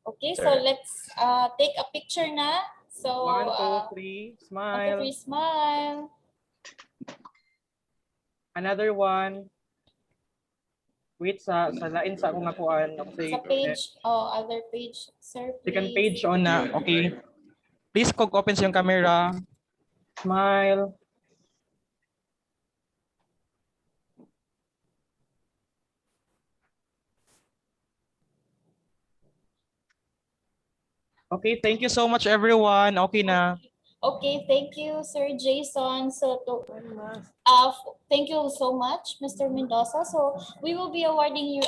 Okay, Sir. so let's take a picture na. So, 1, 2, 3, smile. okay, smile. Another one. Wait sa lain sa akong nakuan. Sa page, other page, sir, please. Second page on na. Okay. Please kog open sa yung camera. Smile. Okay, thank you so much everyone. Okay na. Okay, thank you, Sir Jason. Thank you so much, Mr. Mendoza. So we will be awarding you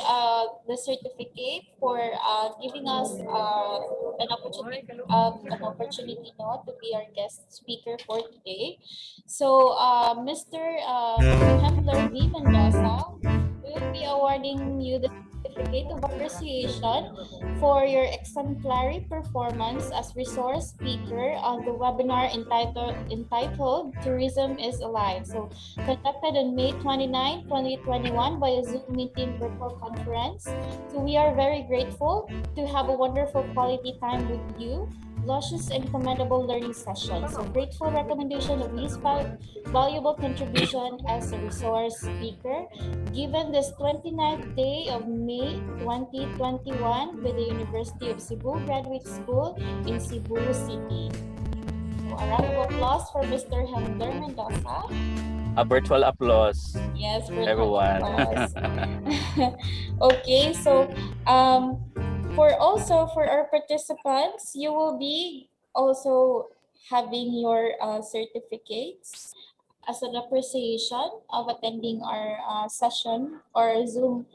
the certificate for giving us an opportunity to be our guest speaker for today. So Mr. Hempler V. Mendoza, we will be awarding you the certificate of appreciation for your exemplary performance as resource speaker on the webinar entitled Tourism is Alive. So conducted on May 29, 2021 by a Zoom meeting virtual conference. So we are very grateful to have a wonderful quality time with you. Luscious and commendable learning sessions. So grateful recommendation of his valuable contribution as a resource speaker given this 29th day of May 2021 with the University of Cebu Graduate School in Cebu City. So a round of applause for Mr. Hempler Mendoza. A virtual applause, Yes, virtual everyone. applause. Okay, so for our participants, you will be also having your certificates as an appreciation of attending our session or Zoom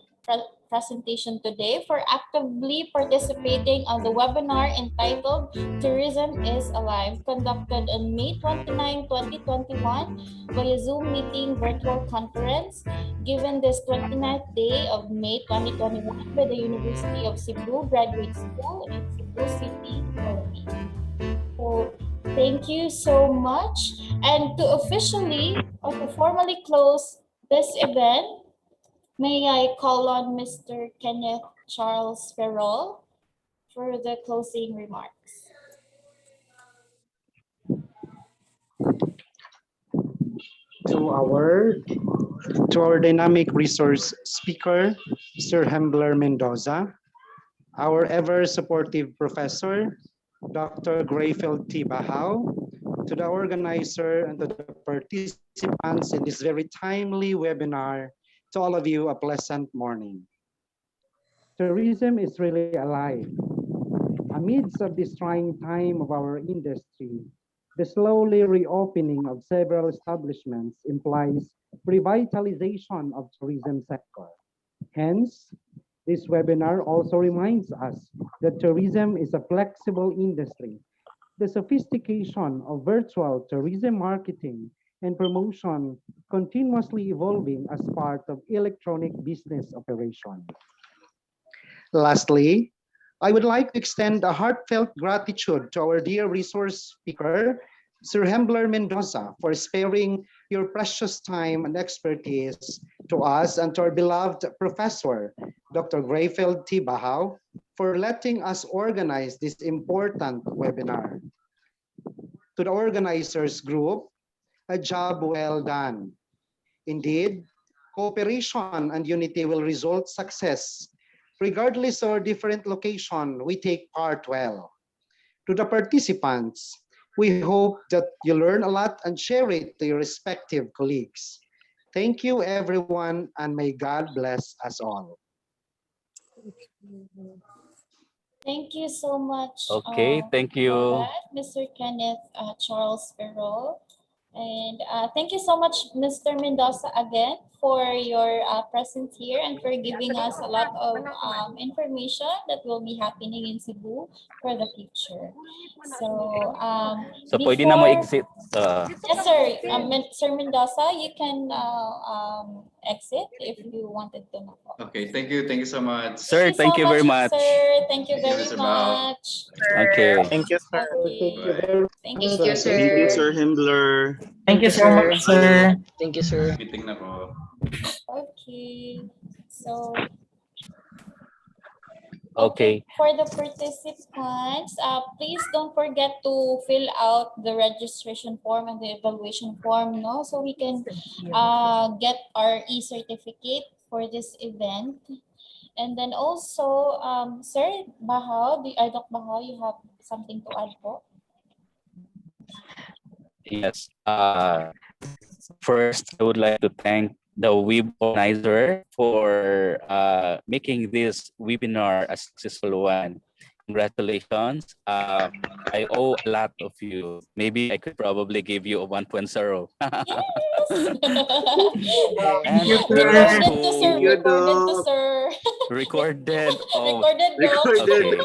presentation today for actively participating on the webinar entitled Tourism is Alive, conducted on May 29, 2021 by a Zoom meeting virtual conference given this 29th day of May 2021 by the University of Cebu Graduate School in Cebu City, Philippines. So thank you so much. And to officially or to formally close this event, may I call on Mr. Kenneth Charles Ferrol for the closing remarks. To our dynamic resource speaker, Sir Hembler Mendoza, our ever supportive professor, Dr. Grayfield T. Bahao, to the organizer and to the participants in this very timely webinar, to all of you, a pleasant morning. Tourism is really alive. Amidst of this trying time of our industry, the slowly reopening of several establishments implies revitalization of tourism sector. Hence, this webinar also reminds us that tourism is a flexible industry. The sophistication of virtual tourism marketing and promotion continuously evolving as part of electronic business operation. Lastly, I would like to extend a heartfelt gratitude to our dear resource speaker, Sir Hembler Mendoza, for sparing your precious time and expertise to us, and to our beloved professor, Dr. Grayfield T. Bahao, for letting us organize this important webinar. To the organizers group, a job well done. Indeed, cooperation and unity will result success. Regardless of our different location, we take part well. To the participants, we hope that you learn a lot and share it to your respective colleagues. Thank you, everyone, and may God bless us all. Thank you so much. Okay, thank For you. that, Mr. Kenneth Charles Ferrol. And thank you so much, Mr. Mendoza, again for your presence here and for giving us a lot of information that will be happening in Cebu for the future. So, So pwede na mo before- exit. Yes, sir. Sir Mendoza, you can exit if you wanted to. Okay, thank you so much. Sir, thank you very much. Sir, thank you Thank you, very Mr. Bao. much. Okay. Thank you, sir. Okay. Thank you, Thank you, Sir Hembler. Thank you so much, sir. Thank you, sir. Meeting na ko. Okay. So, Okay. for the participants, please don't forget to fill out the registration form and the evaluation form, no, so we can get our e-certificate for this event. And then also, Sir Bahao, Doc Bahao, you have something to add po? Yes. First, I would like to thank the web organizer for making this webinar a successful one. Congratulations. I owe a lot of you. Maybe I could probably give you a 1.0. And you, the sir. rest Recorded to sir. Thank you, Recorded to Doc. sir. recorded. Oh, Recorded, Doc. Recorded. okay.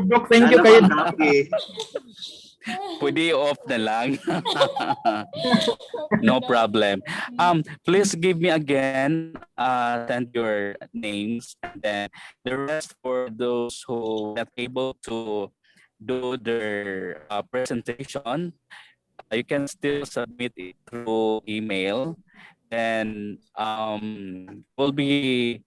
Doc, thank you Sana kayo. pang-copy. Pwede off na lang. Okay, No Doc. problem. Please give me again, send your names, and then the rest for those who not able to do their presentation, you can still submit it through email, and we'll be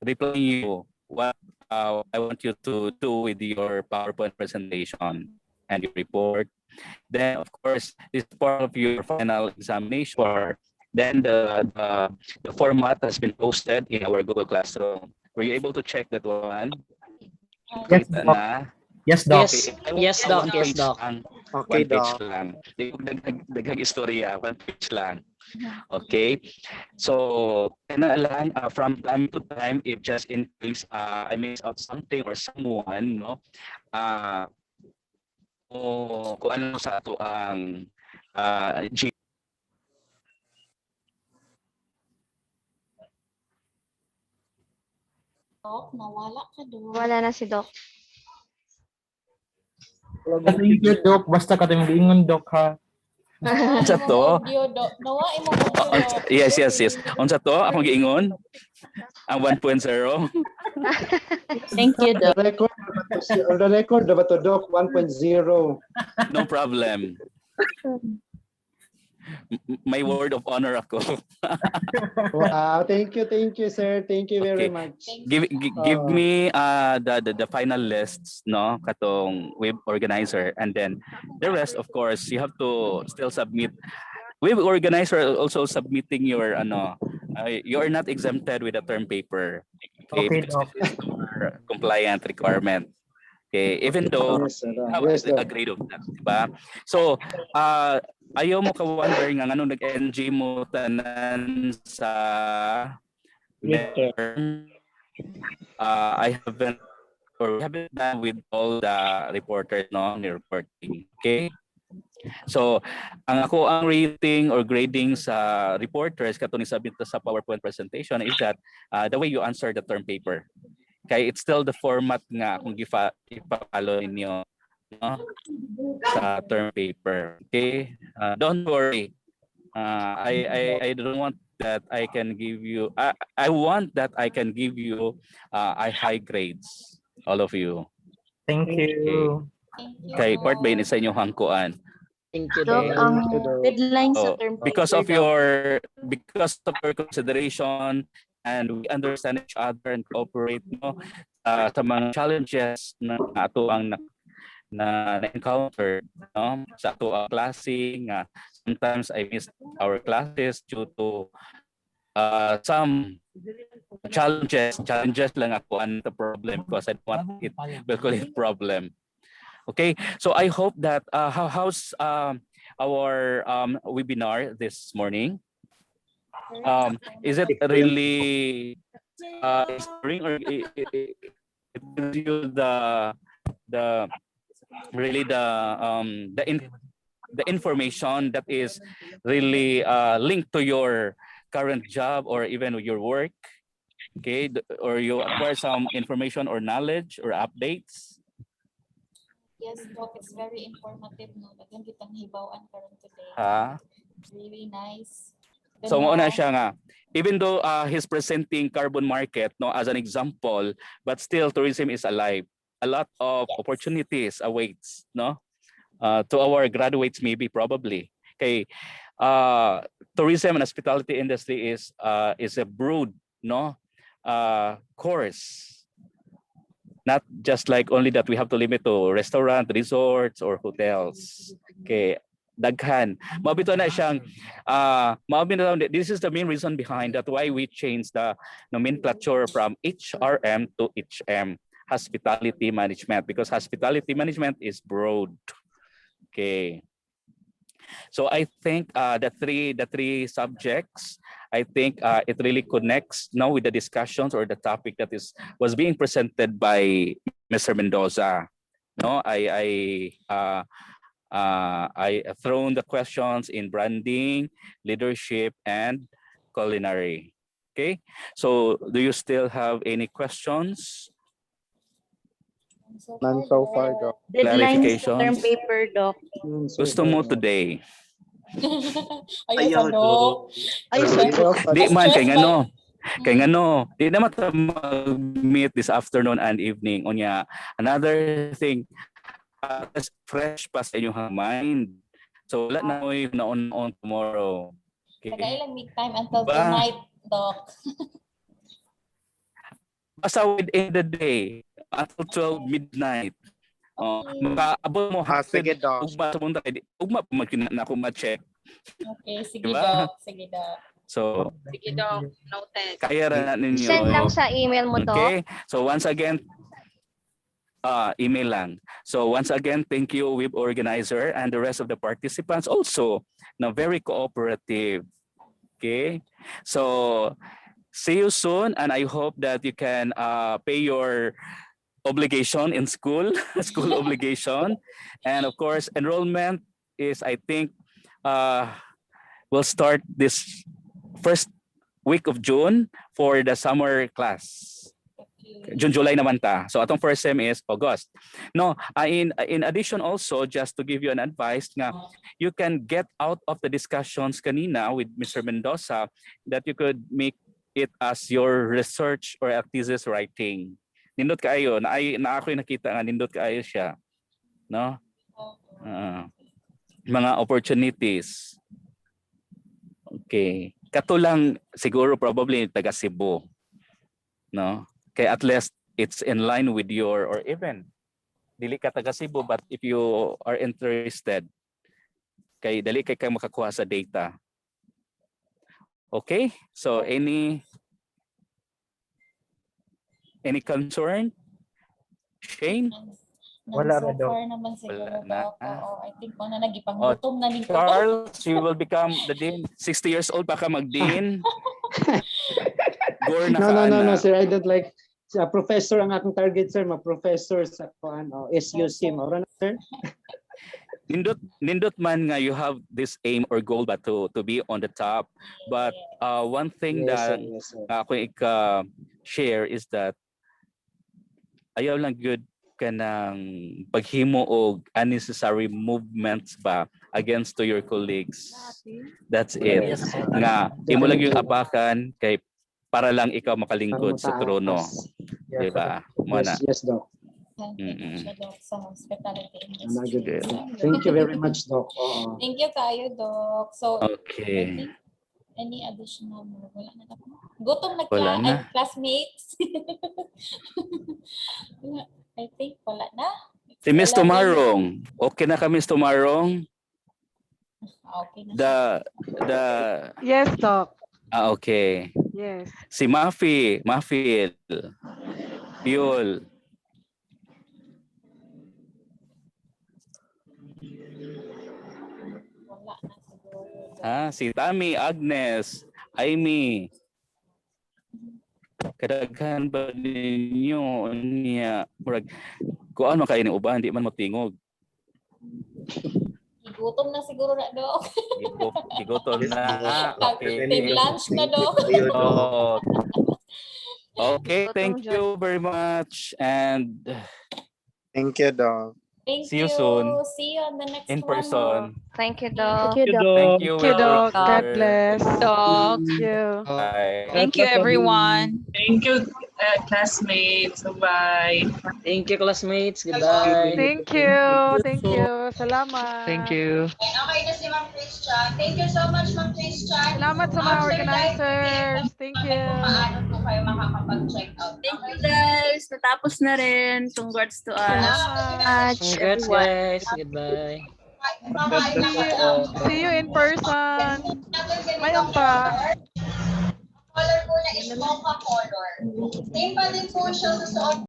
replying you what I want you to do with your PowerPoint presentation and your report. Then, of course, this is part of your final examination. Then the format has been posted in our Google Classroom. Were you able to check that one? Yes, Kita Doc. na? Yes, Doc. Okay, Yes, Doc. one Yes, page Doc. lang. Okay, One page Doc. lang. Di ko daghang istorya, one page lang. Okay, so na lang, from time to time, if just in case I miss out something or someone, no, kung ano sa ato ang Doc, nawala ka, Doc. Wala na si Doc. Thank you, Doc. Basta ka tayong giingon, Doc, ha. Unsa to? Audio, Doc. Nawa imong audio, Doc. Yes. Unsa to? Akong giingon? Ang 1.0. Thank you, Doc. The record dapat to, Doc, 1.0. No problem. May word of honor ako. Wow, thank you, sir. Thank you very Okay. much. Give me the final lists, no, katong web organizer, and then the rest, of course, you have to still submit. Web organizer also submitting your you are not exempted with a term paper. Okay, because Doc. this is our compliant requirement. Okay, even though Yes, sir. you have Yes, Doc. a grade of that, diba? So, ayaw mo ka-wonder nga ano nag-NG mo tanan sa midterm. I haven't or we haven't done with all the reporters, no, ni reporting. Okay? So, ang rating or grading sa reporters kato ni submit sa PowerPoint presentation is that the way you answer the term paper. Kaya it's still the format nga kung ipapalo ninyo, no, sa term paper. Okay? Don't worry. I don't want that I can give you I want that I can give you high grades, all of you. Thank you. Thank you, Kay Doc. part ba yun sa inyong hangkuan? Thank you, Doc, Doc. ang Deadline sa Oh, term because paper, of Doc. because of your consideration, and we understand each other and cooperate, no, sa mga challenges na ato ang na-encounter, no, sa ato ang klase nga sometimes I miss our classes due to some challenges lang ako ang the problem because I don't want it will call it problem. Okay, so I hope that how's our webinar this morning? Is it really inspiring, or it gives you the really the information that is really linked to your current job or even your work? Okay, or you acquire some information or knowledge or updates? Yes, Doc, it's very informative, no? Daghang kitang hibaw-an karon today. Really nice. So mo na siya nga, even though he's presenting carbon market, no, as an example, but still tourism is alive. A lot of opportunities awaits, no, to our graduates maybe probably. Okay, tourism and hospitality industry is a broad, no, course. Not just like only that we have to limit to restaurant, resorts, or hotels. Okay, daghan. Mabito na siyang, this is the main reason behind that why we changed the nomenclature from HRM to HM, hospitality management, because hospitality management is broad. Okay. So I think the three subjects, I think it really connects now with the discussions or the topic that was being presented by Mr. Mendoza. No, I thrown the questions in branding, leadership, and culinary. Okay, so do you still have any questions? None so far, Doc. Deadlines Clarifications? term paper, Doc. Gusto mo today? Ayaw ka, Dok. Ayun, Di man, Stress kay ba? ngano? Kay ngano? Di naman tayo mag-meet this afternoon and evening. Unya, another thing, fresh pa sa inyong mind. So, wala na mo yung naon tomorrow. Okay? Nagailang make time until Ba? tonight, Doc. Basta within the day, until 12 midnight. Makaabot mo Sige, Doc. ugma sa punta ugma pa na ako ma-check. Okay, sige, Diba? Doc. Sige, Doc. So, Sige, Doc. Noted. kaya ra na ninyo. Send lang sa email mo, Doc. Okay? So once again, email lang. So once again, thank you, WIB organizer and the rest of the participants also na very cooperative. Okay? So see you soon, and I hope that you can pay your obligation in school, school obligation. And of course, enrollment is, I think, will start this first week of June for the summer class. June, July naman ta. So atong first sem is August. No, in addition also, just to give you an advice nga, you can get out of the discussions kanina with Mr. Mendoza that you could make it as your research or thesis writing. Nindot kaayo, na ako yung nakita nga nindot kaayo siya. No? Mga opportunities. Okay. Katulang siguro probably taga Cebu. No? Kaya at least it's in line with your, or even dili ka taga Cebu, but if you are interested, kay dali kay makakuha sa data. Okay? So any concern? Shane? Wala So na, Doc. far naman siguro, Wala na. Doc. Oo, I think mo na nagipanggutom na nito. Charles, you will become the dean. 60 years old pa ka mag-dean. Gore na No, ka no, no, no, na. sir. I don't like professor ang akong target, sir. Ma-professor sa SUC. Mara na, sir. Nindot man nga you have this aim or goal ba to be on the top. But one thing Yes, sir. that Yes, sir. ako share is that ayaw lang good ka ng paghimo og unnecessary movements ba against to your colleagues. That's it. Nga imo lang yung apakan kay para lang ikaw makalingkod sa trono. Di ba? Mo na. Yes, Doc. Siya, Doc, sa hospitality Good. industry. Thank you very much, Doc. Oo. Thank you kayo, Doc. So, I Okay. think any additional more? Wala na ako. Gutom na Wala na. classmates. I think wala na. Si Miss Tumarong. Okay na ka, Miss Tumarong? Okay na. The Yes, Doc. okay. Yes. Si Mafil. Yul. Wala na siguro. Si Tami, Agnes, Amy. Kadaghan ba ninyo niya? Murag, kuan man kayo ni uban, di man matingog. Gutom na siguro na, Doc. Gigoton na. Okay. Take lunch na, Doc. Oh. Okay, thank you very much. And Thank you, Doc. Thank See you soon. See you on the next in one, person. Thank you, Doc. Thank you, Thank you, Doc. God Walter. bless. Doc. Thank you. Bye. Thank you, everyone. Thank you, classmates. Bye. Thank you, classmates. Goodbye. Thank you. Thank you. Salamat. Thank you. Okay na si Ma'am Christian. Thank you so much, Ma'am Christian. Salamat sa mga organizers. Thank you. Paano po kayo makakapag-check out? Thank you, guys. Natapos na rin. Congrats to us. Salamat. Congrats, guys. Goodbye. See you in person. Ngayon pa. Color po na is mocha color. Same pa din po siya sa suot